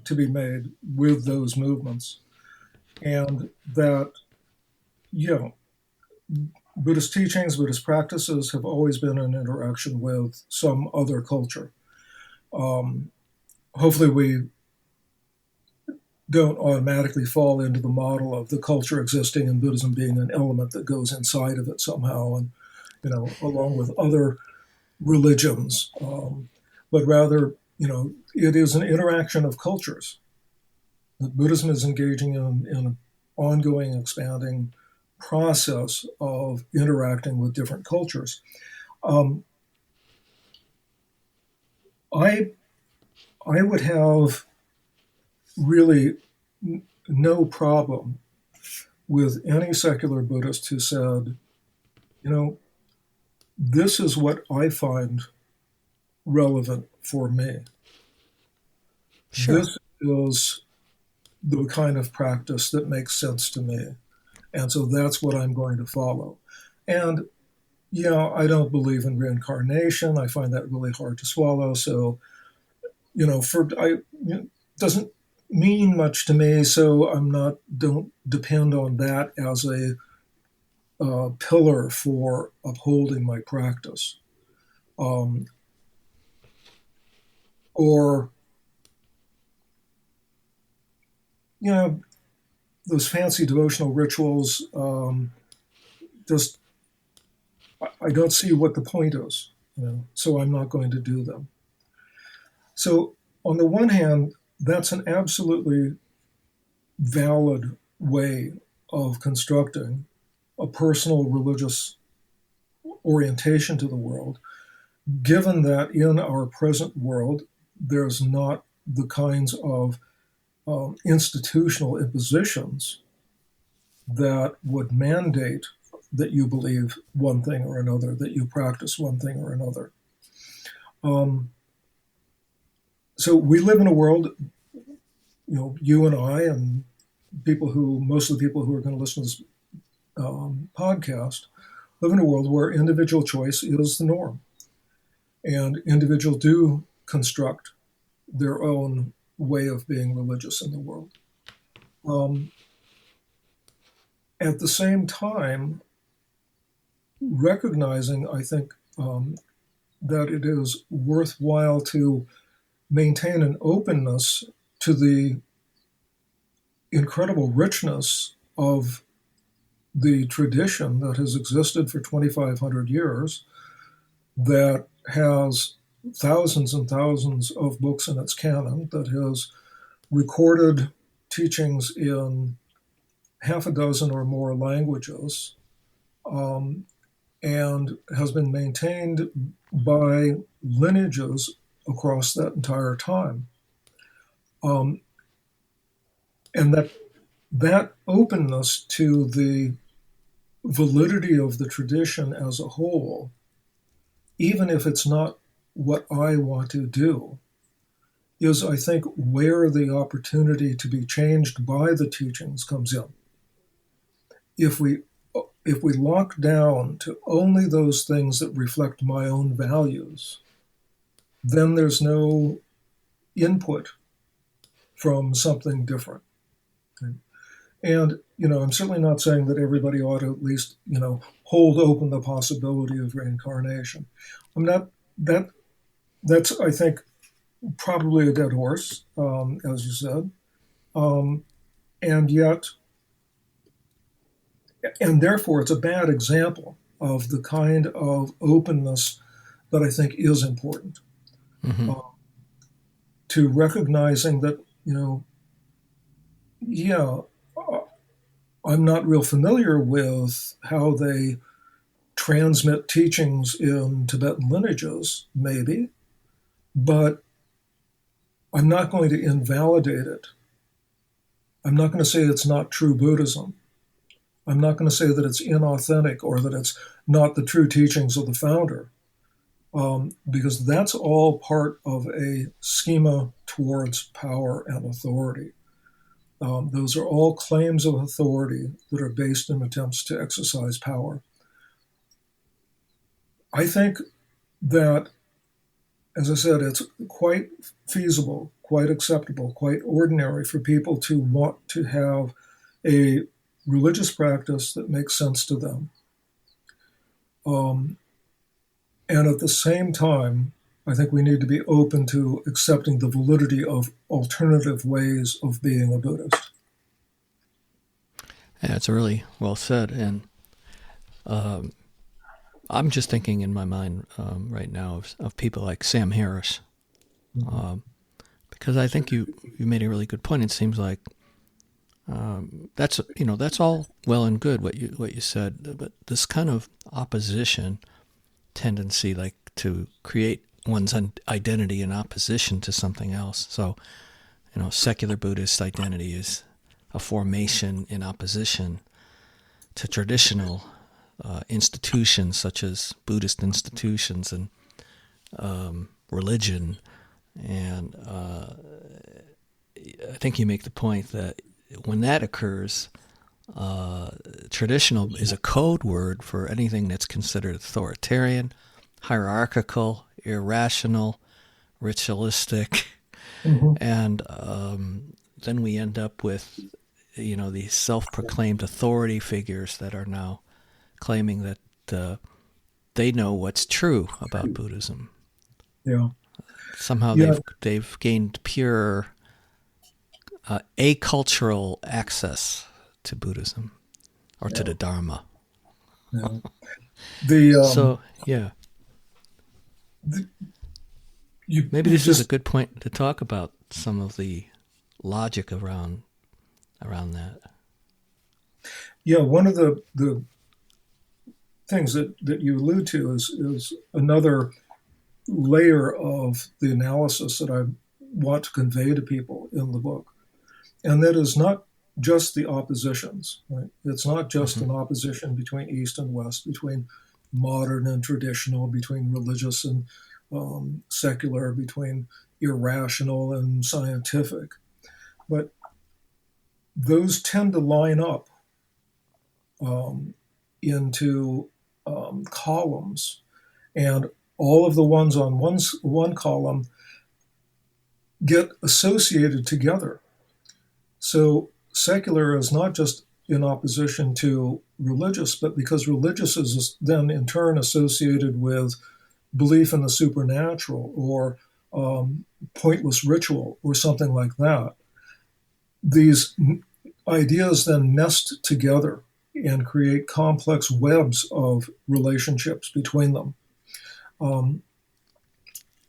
Speaker 2: to be made with those movements, and that, Buddhist teachings, Buddhist practices have always been in interaction with some other culture. Hopefully we don't automatically fall into the model of the culture existing and Buddhism being an element that goes inside of it somehow, and along with other religions, but rather, it is an interaction of cultures. Buddhism is engaging in an ongoing, expanding process of interacting with different cultures. I would have really no problem with any secular Buddhist who said, this is what I find relevant for me.
Speaker 1: Sure.
Speaker 2: This is the kind of practice that makes sense to me. And so that's what I'm going to follow. And, I don't believe in reincarnation. I find that really hard to swallow. So, doesn't mean much to me. So don't depend on that as a pillar for upholding my practice. Or, those fancy devotional rituals, I don't see what the point is, so I'm not going to do them. So on the one hand, that's an absolutely valid way of constructing a personal religious orientation to the world, given that in our present world, there's not the kinds of institutional impositions that would mandate that you believe one thing or another, that you practice one thing or another. So we live in a world, you and I and most of the people who are going to listen to this podcast, live in a world where individual choice is the norm. And individuals do construct their own way of being religious in the world. At the same time, recognizing, I think, that it is worthwhile to maintain an openness to the incredible richness of the tradition that has existed for 2,500 years, that has thousands and thousands of books in its canon, that has recorded teachings in half a dozen or more languages, and has been maintained by lineages across that entire time. And that openness to the validity of the tradition as a whole, even if it's not what I want to do, is, I think, where the opportunity to be changed by the teachings comes in. If we lock down to only those things that reflect my own values, then there's no input from something different. Okay? And, I'm certainly not saying that everybody ought to at least, hold open the possibility of reincarnation. I'm not, that's, I think, probably a dead horse, as you said. And yet, and therefore, it's a bad example of the kind of openness that I think is important.
Speaker 1: Mm-hmm.
Speaker 2: To recognizing that, yeah, I'm not real familiar with how they transmit teachings in Tibetan lineages, maybe, but I'm not going to invalidate it. I'm not going to say it's not true Buddhism. I'm not going to say that it's inauthentic or that it's not the true teachings of the founder, because that's all part of a schema towards power and authority. Those are all claims of authority that are based in attempts to exercise power. I think that, as I said, it's quite feasible, quite acceptable, quite ordinary for people to want to have a religious practice that makes sense to them. And at the same time, I think we need to be open to accepting the validity of alternative ways of being a Buddhist.
Speaker 1: Yeah, it's really well said. And I'm just thinking in my mind right now of people like Sam Harris, because I think you made a really good point. It seems like that's all well and good what you said, but this kind of opposition tendency, like to create one's identity in opposition to something else. So, secular Buddhist identity is a formation in opposition to traditional institutions such as Buddhist institutions and religion. And I think you make the point that when that occurs, traditional is a code word for anything that's considered authoritarian, hierarchical, irrational, ritualistic, and then we end up with these self-proclaimed authority figures that are now claiming that they know what's true about Buddhism.
Speaker 2: Yeah.
Speaker 1: Somehow they've gained pure acultural access to Buddhism or to the Dharma.
Speaker 2: Yeah.
Speaker 1: Maybe this is a good point to talk about some of the logic around that.
Speaker 2: Yeah, one of the things that you allude to is another layer of the analysis that I want to convey to people in the book. And that is not just the oppositions, right? It's not just an opposition between East and West, between modern and traditional, between religious and secular, between irrational and scientific. But those tend to line up into columns, and all of the ones on one column get associated together. So secular is not just in opposition to religious, but because religious is then in turn associated with belief in the supernatural or pointless ritual or something like that. These ideas then nest together and create complex webs of relationships between them.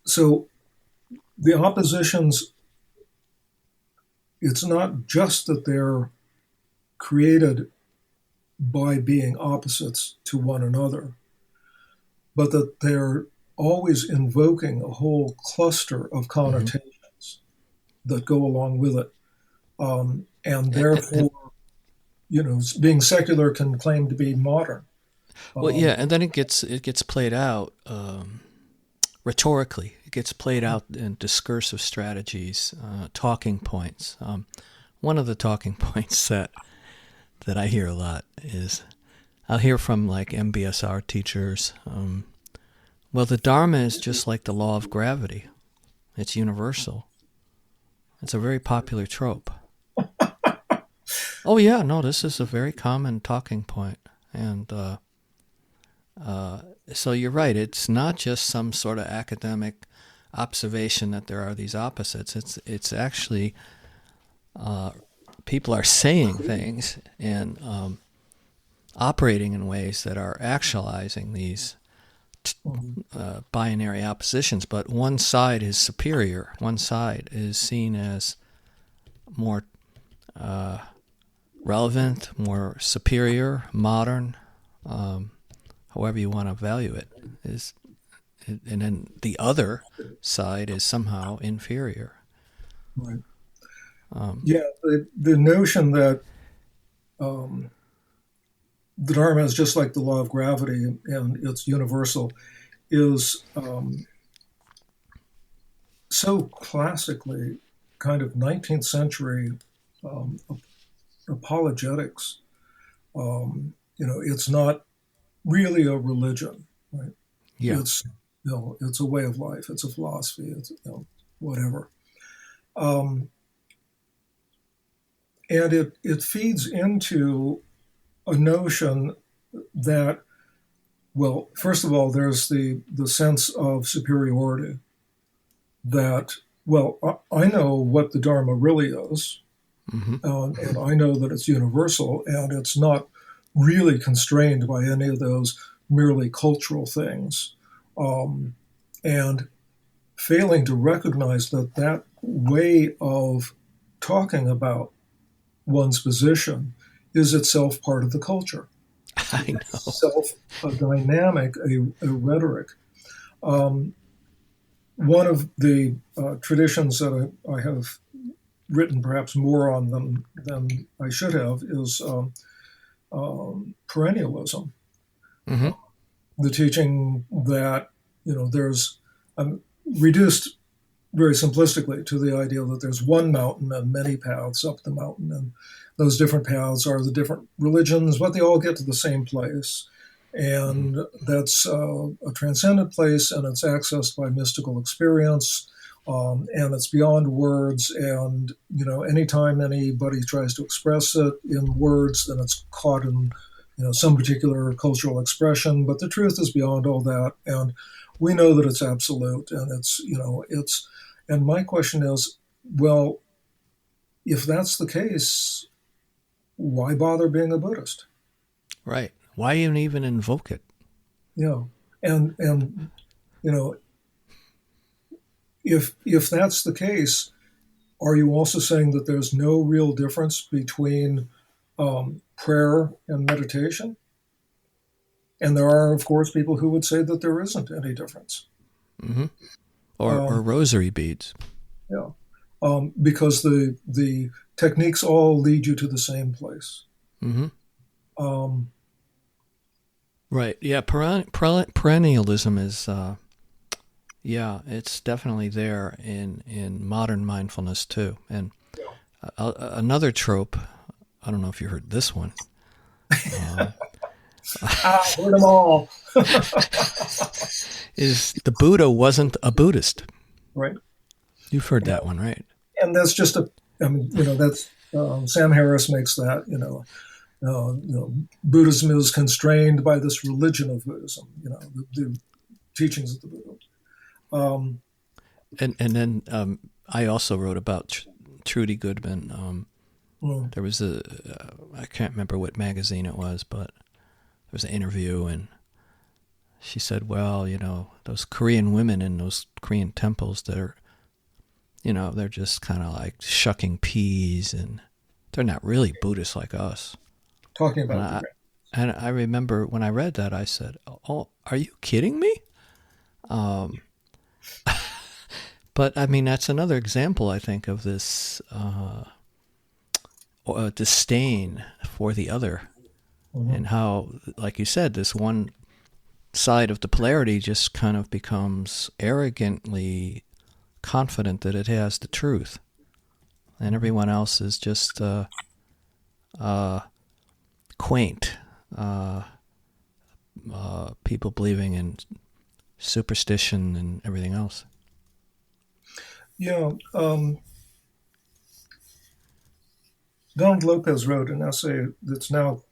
Speaker 2: So the oppositions, it's not just that they're created by being opposites to one another, but that they're always invoking a whole cluster of connotations that go along with it. And therefore, being secular can claim to be modern.
Speaker 1: Well, yeah, and then it gets played out rhetorically. It gets played out in discursive strategies, talking points. One of the talking points that I hear a lot is, I'll hear from like MBSR teachers, well, the Dharma is just like the law of gravity. It's universal. It's a very popular trope. Oh yeah, no, this is a very common talking point, and so you're right. It's not just some sort of academic observation that there are these opposites. It's actually people are saying things and operating in ways that are actualizing these binary oppositions. But one side is superior. One side is seen as more relevant, more superior, modern, however you want to value it, and then the other side is somehow inferior.
Speaker 2: Right. The notion that the Dharma is just like the law of gravity and it's universal is so classically kind of 19th century um, apologetics. It's not really a religion, right?
Speaker 1: Yeah.
Speaker 2: It's a way of life. It's a philosophy. It's whatever, um, and it feeds into a notion that, well, first of all, there's the sense of superiority that, well, I know what the Dharma really is, and I know that it's universal, and it's not really constrained by any of those merely cultural things. And failing to recognize that that way of talking about one's position is itself part of the culture.
Speaker 1: I know.
Speaker 2: Itself a dynamic, a rhetoric. One of the traditions that I have written perhaps more on than I should have is perennialism.
Speaker 1: Mm-hmm.
Speaker 2: The teaching that, there's reduced very simplistically to the idea that there's one mountain and many paths up the mountain, and those different paths are the different religions, but they all get to the same place. And that's a transcendent place, and it's accessed by mystical experience, and it's beyond words. And anytime anybody tries to express it in words, then it's caught in some particular cultural expression. But the truth is beyond all that, and we know that it's absolute, and it's. And my question is, well, if that's the case, why bother being a Buddhist?
Speaker 1: Right. Why even invoke it?
Speaker 2: Yeah, and if that's the case, are you also saying that there's no real difference between prayer and meditation? And there are, of course, people who would say that there isn't any difference.
Speaker 1: Mm-hmm. Or rosary beads.
Speaker 2: Yeah, because the techniques all lead you to the same place.
Speaker 1: Mm-hmm. Right. Yeah. Perennialism is. Yeah, it's definitely there in modern mindfulness too. And another trope. I don't know if you heard this one.
Speaker 2: I heard them all.
Speaker 1: Is the Buddha wasn't a Buddhist.
Speaker 2: Right.
Speaker 1: You've heard that one, right?
Speaker 2: And that's just that's Sam Harris makes that, Buddhism is constrained by this religion of Buddhism, the teachings of the Buddha.
Speaker 1: And then I also wrote about Trudy Goodman. There was I can't remember what magazine it was, but there was an interview, and she said, well, those Korean women in those Korean temples, they're just kind of like shucking peas, and they're not really Buddhists like us.
Speaker 2: Talking about
Speaker 1: and I remember when I read that, I said, oh, are you kidding me? But I mean, that's another example, I think, of this disdain for the other, and how, like you said, this one side of the polarity just kind of becomes arrogantly confident that it has the truth, and everyone else is just quaint people believing in superstition and everything else.
Speaker 2: Yeah. Don Lopez wrote an essay that's now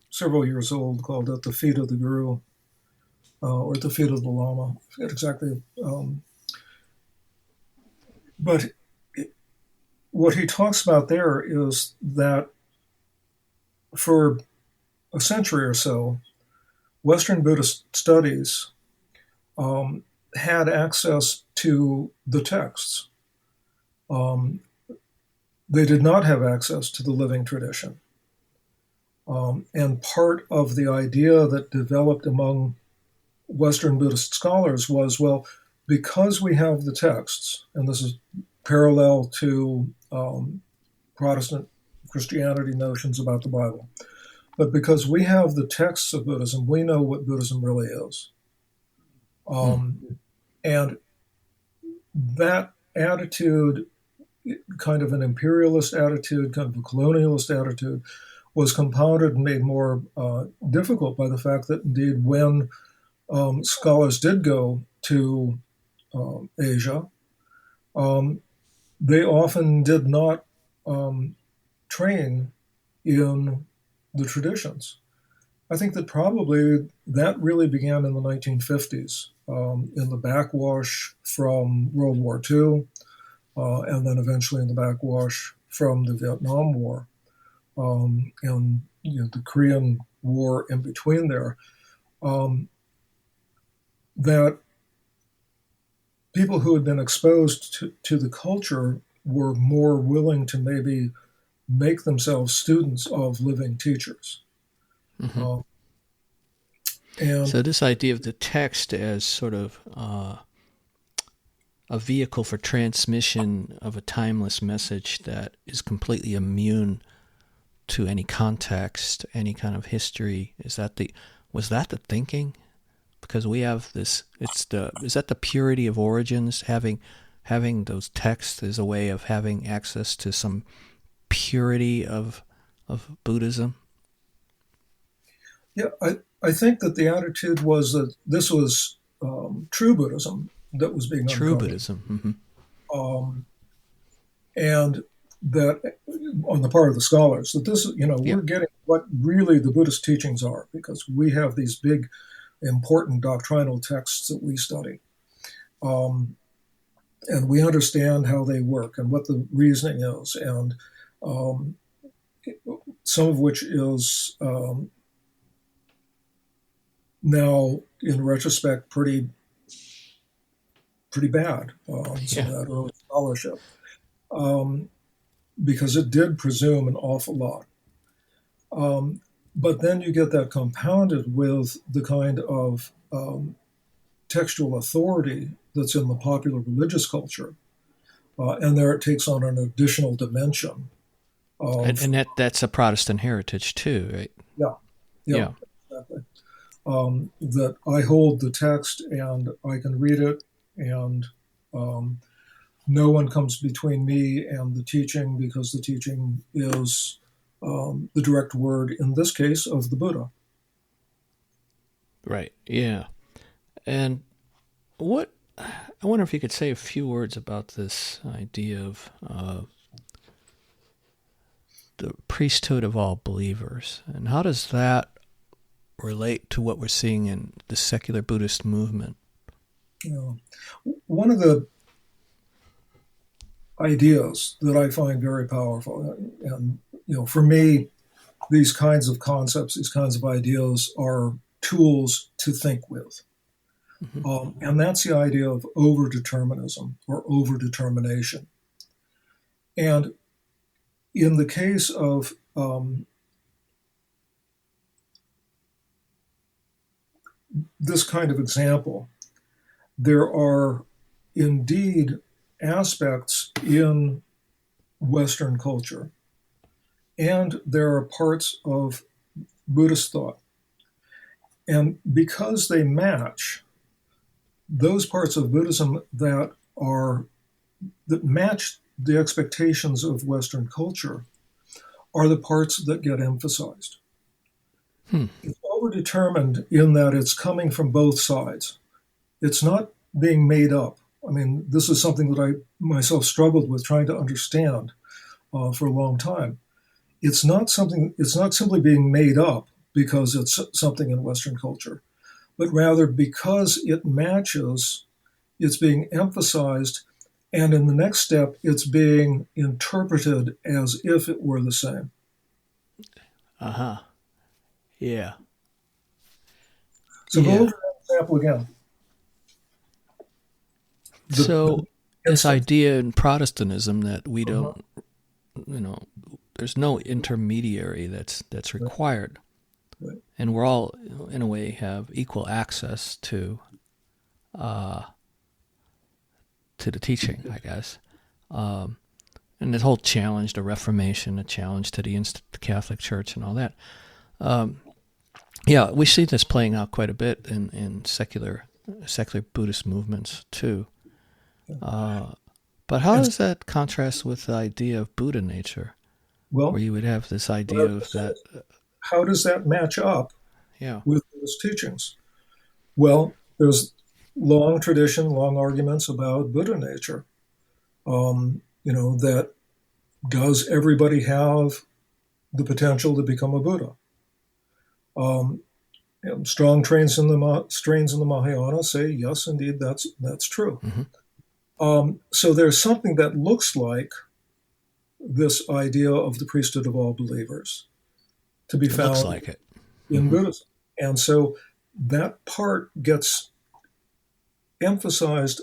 Speaker 2: several years old called At the Feet of the Guru, or At the Feet of the Lama. I forget exactly. But what he talks about there is that for a century or so, Western Buddhist studies had access to the texts. They did not have access to the living tradition. And part of the idea that developed among Western Buddhist scholars was, well, because we have the texts, and this is parallel to Protestant Christianity notions about the Bible, but because we have the texts of Buddhism, we know what Buddhism really is. And that attitude, kind of an imperialist attitude, kind of a colonialist attitude, was compounded and made more difficult by the fact that indeed when scholars did go to Asia, they often did not train in the traditions. I think that probably that really began in the 1950s, in the backwash from World War II, and then eventually in the backwash from the Vietnam War, and the Korean War in between there, that people who had been exposed to the culture were more willing to maybe make themselves students of living teachers.
Speaker 1: Mm-hmm. So this idea of the text as sort of a vehicle for transmission of a timeless message that is completely immune to any context, any kind of history, was that the thinking? Because we have this, is that the purity of origins, having those texts as a way of having access to some purity of Buddhism?
Speaker 2: Yeah, I think that the attitude was that this was true Buddhism that was being
Speaker 1: True
Speaker 2: uncovered.
Speaker 1: Buddhism. Mm-hmm.
Speaker 2: And that on the part of the scholars, that this, we're getting what really the Buddhist teachings are, because we have these big, important doctrinal texts that we study. And we understand how they work and what the reasoning is, and some of which is now, in retrospect, pretty bad, some of that early scholarship, because it did presume an awful lot. But then you get that compounded with the kind of textual authority that's in the popular religious culture, and there it takes on an additional dimension.
Speaker 1: And that's a Protestant heritage too, right?
Speaker 2: Yeah. Exactly. That I hold the text and I can read it, and no one comes between me and the teaching, because the teaching is the direct word, in this case, of the Buddha.
Speaker 1: Right, yeah. And I wonder if you could say a few words about this idea of the priesthood of all believers, and how does that relate to what we're seeing in the secular Buddhist movement?
Speaker 2: One of the ideas that I find very powerful, and for me, these kinds of concepts, these kinds of ideas are tools to think with. Mm-hmm. And that's the idea of overdeterminism or overdetermination. And in the case of this kind of example, there are indeed aspects in Western culture, and there are parts of Buddhist thought. And because they match, those parts of Buddhism that match the expectations of Western culture are the parts that get emphasized. It's overdetermined in that it's coming from both sides. It's not being made up. I mean, this is something that I myself struggled with trying to understand for a long time. it's not something. It's not simply being made up because it's something in Western culture, but rather because it matches, it's being emphasized, and in the next step, it's being interpreted as if it were the same.
Speaker 1: Uh-huh. Yeah.
Speaker 2: So go
Speaker 1: Yeah.
Speaker 2: over that example again.
Speaker 1: So
Speaker 2: The
Speaker 1: this
Speaker 2: instance.
Speaker 1: idea in Protestantism that we
Speaker 2: Uh-huh.
Speaker 1: don't, there's no intermediary that's
Speaker 2: Right,
Speaker 1: required,
Speaker 2: right.
Speaker 1: and we're all, in a way, have equal access uh, to the teaching, I guess. Um, and this whole challenge to Reformation, a challenge to the Catholic Church, and all that. Um, yeah, we see this playing out quite a bit in secular Buddhist movements too. But how
Speaker 2: And
Speaker 1: does that contrast with the idea of Buddha nature, where
Speaker 2: well,
Speaker 1: you would have this
Speaker 2: what I
Speaker 1: idea
Speaker 2: was
Speaker 1: of
Speaker 2: gonna say
Speaker 1: that?
Speaker 2: is, how does that match up
Speaker 1: Yeah,
Speaker 2: with those teachings? Well, there's long tradition, long arguments about Buddha nature. That does everybody have the potential to become a Buddha? Um, strong strains in the Mahayana say yes, indeed, that's true.
Speaker 1: mm-hmm.
Speaker 2: So there's something that looks like this idea of the priesthood of all believers to be
Speaker 1: It looks
Speaker 2: found
Speaker 1: like it.
Speaker 2: in
Speaker 1: Mm-hmm.
Speaker 2: Buddhism, and so that part gets emphasized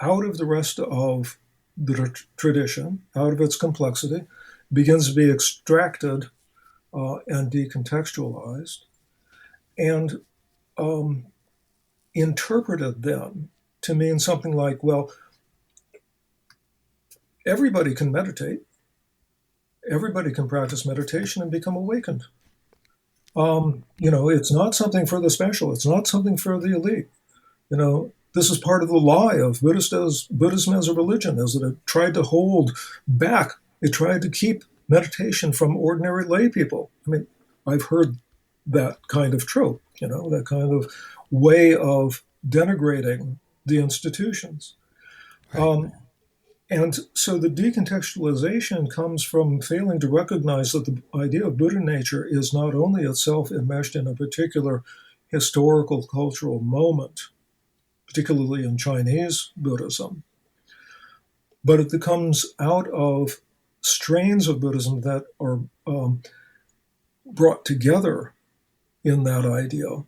Speaker 2: out of the rest of the tradition, out of its complexity, begins to be extracted and decontextualized, and um, interpreted then to mean something like, well, everybody can meditate, everybody can practice meditation and become awakened. It's not something for the special, it's not something for the elite. This is part of the lie of Buddhism as a religion, is that it tried to hold back, it tried to keep meditation from ordinary lay people. I mean, I've heard that kind of trope, that kind of way of denigrating the institutions.
Speaker 1: Right.
Speaker 2: And so the decontextualization comes from failing to recognize that the idea of Buddha nature is not only itself enmeshed in a particular historical cultural moment, particularly in Chinese Buddhism, but it comes out of strains of Buddhism that are brought together in that idea,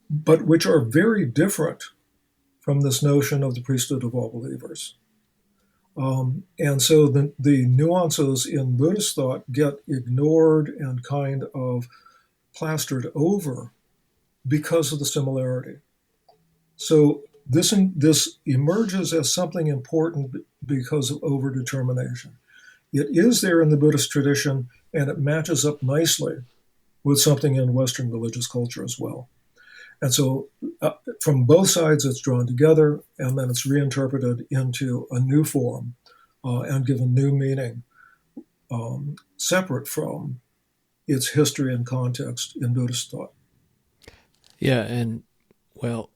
Speaker 2: but which are very different from this notion of the priesthood of all believers. And so the nuances in Buddhist thought get ignored and kind of plastered over because of the similarity. So this emerges as something important because of overdetermination. It is there in the Buddhist tradition, and it matches up nicely with something in Western religious culture as well. And so, from both sides, it's drawn together, and then it's reinterpreted into a new form and given new meaning, separate from its history and context in Buddhist thought.
Speaker 1: Yeah, and well,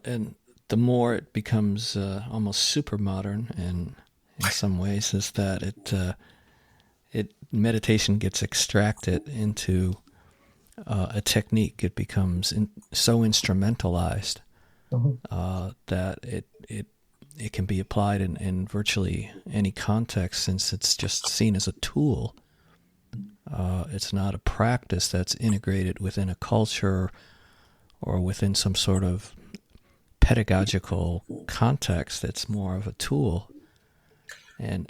Speaker 1: and the more it becomes almost super modern, and in some ways, is that it meditation gets extracted into a technique. It becomes so instrumentalized
Speaker 2: Uh-huh.
Speaker 1: that it can be applied in virtually any context, since it's just seen as a tool. It's not a practice that's integrated within a culture or within some sort of pedagogical context. It's more of a tool. And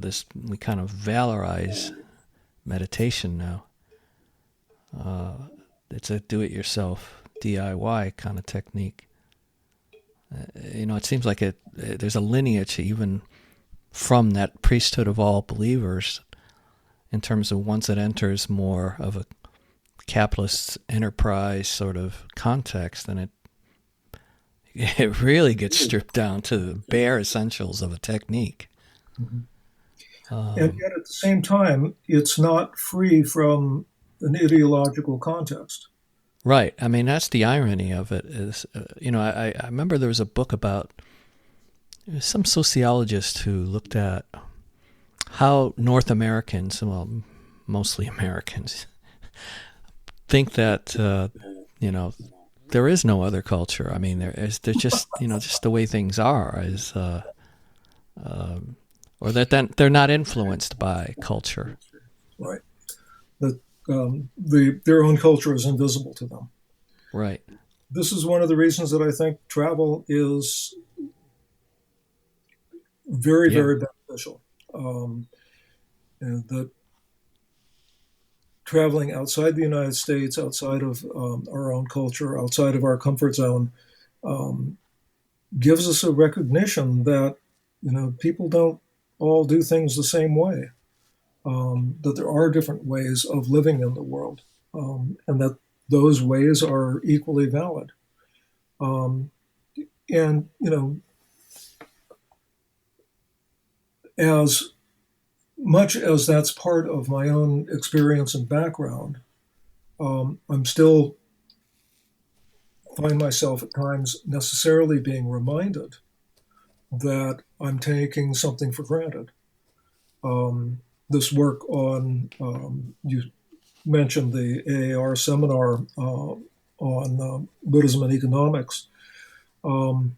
Speaker 1: this, we kind of valorize meditation now. It's a do-it-yourself DIY kind of technique. It seems like there's a lineage even from that priesthood of all believers, in terms of once it enters more of a capitalist enterprise sort of context, then it really gets stripped down to the bare essentials of a technique.
Speaker 2: Mhm. And
Speaker 1: Um,
Speaker 2: yet, at the same time, it's not free from an ideological context.
Speaker 1: right. I mean, that's the irony of it. Is I remember there was a book about some sociologist who looked at how North Americans, well, mostly Americans, think that there is no other culture. I mean, there's just just the way things are is, or that they're not influenced by culture.
Speaker 2: Right. That their own culture is invisible to them.
Speaker 1: Right.
Speaker 2: This is one of the reasons that I think travel is very, very beneficial. And that traveling outside the United States, outside of our own culture, outside of our comfort zone, gives us a recognition that people don't all do things the same way. That there are different ways of living in the world, and that those ways are equally valid. And as much as that's part of my own experience and background, I'm still find myself at times necessarily being reminded that I'm taking something for granted. This work on, you mentioned the AAR seminar on Buddhism and economics, and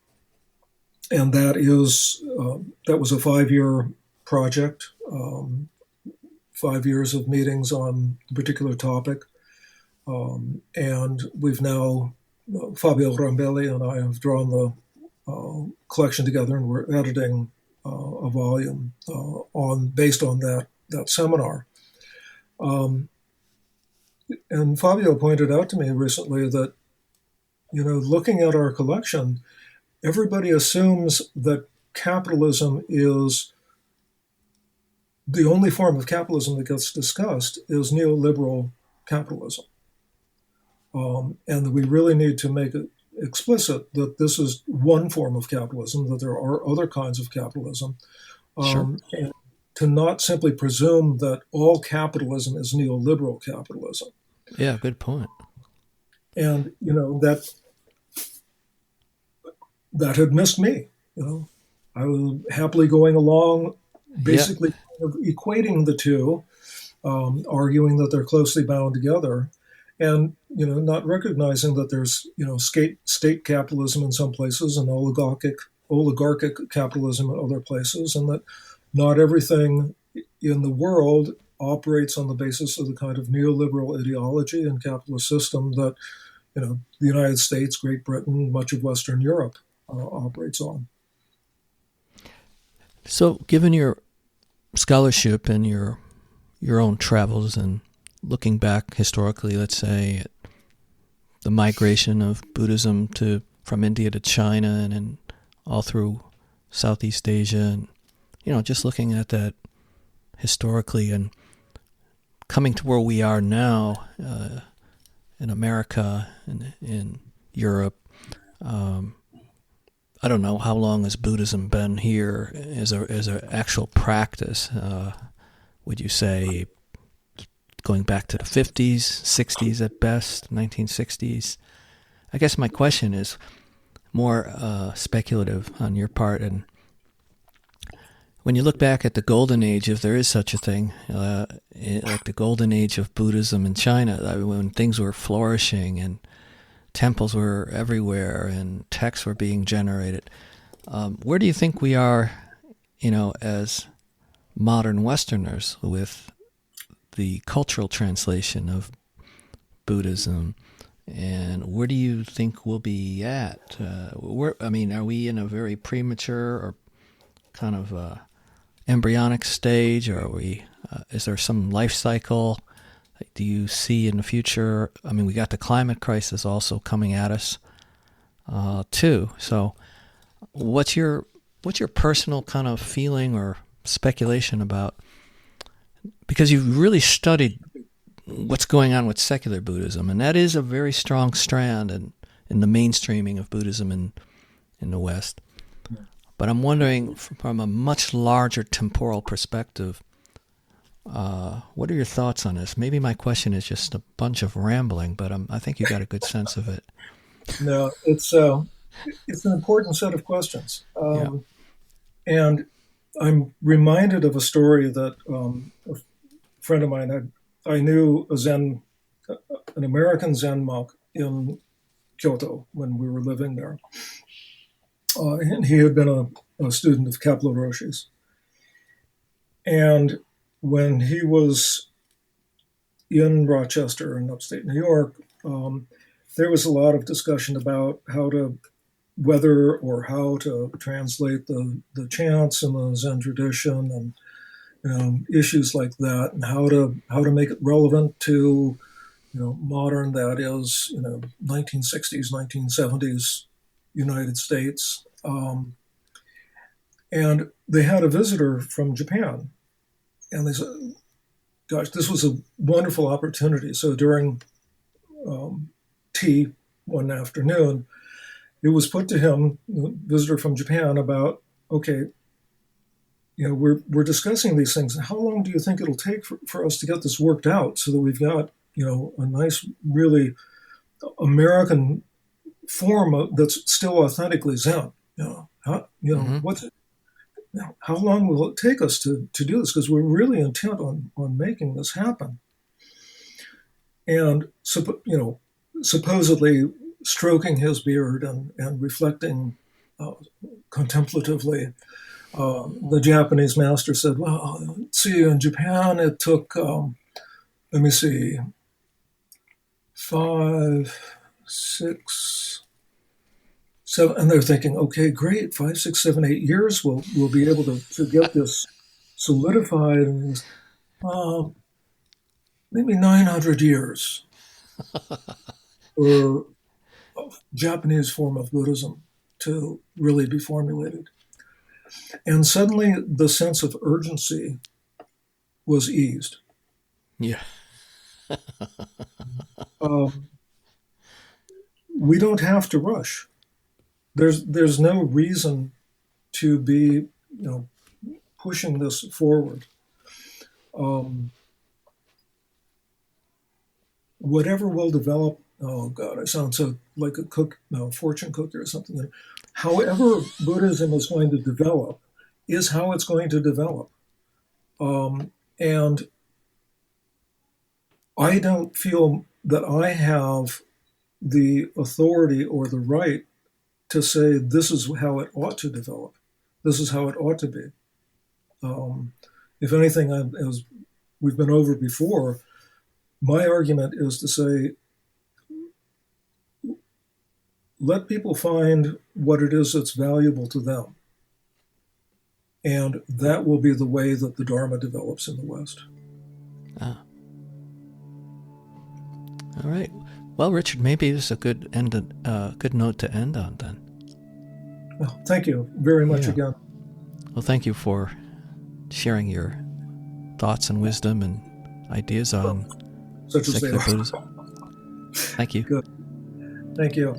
Speaker 2: that was a 5-year project, 5 years of meetings on a particular topic, and we've now, Fabio Rambelli and I have drawn the collection together, and we're editing a volume based on that seminar. And Fabio pointed out to me recently that, looking at our collection, everybody assumes that capitalism is the only form of capitalism that gets discussed is neoliberal capitalism. And that we really need to make it explicit that this is one form of capitalism, that there are other kinds of capitalism,
Speaker 1: Sure.
Speaker 2: and to not simply presume that all capitalism is neoliberal capitalism.
Speaker 1: Yeah, good point.
Speaker 2: And, that had missed me. I was happily going along, basically kind of equating the two, arguing that they're closely bound together, and not recognizing that there's state capitalism in some places and oligarchic capitalism in other places, and that not everything in the world operates on the basis of the kind of neoliberal ideology and capitalist system that the United States, Great Britain, much of Western Europe operates on.
Speaker 1: So, given your scholarship and your own travels and looking back historically, let's say, at the migration of Buddhism from India to China and then all through Southeast Asia, and just looking at that historically and coming to where we are now in America and in Europe. I don't know how long has Buddhism been here as a actual practice. Would you say going back to the 50s, 60s at best, 1960s? I guess my question is more speculative on your part. And when you look back at the golden age, if there is such a thing, like the golden age of Buddhism in China, when things were flourishing and temples were everywhere and texts were being generated, where do you think we are, as modern Westerners with the cultural translation of Buddhism, and where do you think we'll be at? Are we in a very premature or kind of embryonic stage, or are we? Is there some life cycle? Do you see in the future? I mean, we got the climate crisis also coming at us too. So, what's your personal kind of feeling or speculation about? Because you've really studied what's going on with secular Buddhism, and that is a very strong strand in the mainstreaming of Buddhism in the West. But I'm wondering, from a much larger temporal perspective, what are your thoughts on this? Maybe my question is just a bunch of rambling, but I think you got a good sense of it.
Speaker 2: No, it's an important set of questions, and I'm reminded of a story that a friend of mine had. I knew an American Zen monk in Kyoto when we were living there. And he had been a student of Kapla Roshi's. And when he was in Rochester in upstate New York, there was a lot of discussion about whether or how to translate the chants in the Zen tradition, and issues like that, and how to make it relevant to modern, that is 1960s, 1970s United States. And they had a visitor from Japan, and they said, "Gosh, this was a wonderful opportunity." So during tea one afternoon, it was put to him, the visitor from Japan, about, okay, we're discussing these things. How long do you think it'll take for us to get this worked out so that we've got a nice, really American form that's still authentically Zen? What's it? How long will it take us to do this? Because we're really intent on making this happen. And supposedly stroking his beard and reflecting contemplatively, the Japanese master said, "Well, see, in Japan it took, let me see, 5, 6, 7," and they're thinking, "Okay, great, 5, 6, 7, 8 years, we'll be able to get this solidified." And maybe 900 years for a Japanese form of Buddhism to really be formulated. And suddenly the sense of urgency was eased.
Speaker 1: Yeah.
Speaker 2: We don't have to rush. There's no reason to be, pushing this forward. Whatever will develop. Oh God, I sound so like a fortune cookie or something. However Buddhism is going to develop is how it's going to develop. And I don't feel that I have the authority or the right to say this is how it ought to develop. This is how it ought to be. If anything, as we've been over before, my argument is to say, let people find what it is that's valuable to them. And that will be the way that the Dharma develops in the West.
Speaker 1: Ah. All right. Well, Richard, maybe this is a good note to end on then.
Speaker 2: Well, thank you very much again.
Speaker 1: Well, thank you for sharing your thoughts and wisdom and ideas on
Speaker 2: such as
Speaker 1: secular Buddhism. Thank you.
Speaker 2: Good. Thank you.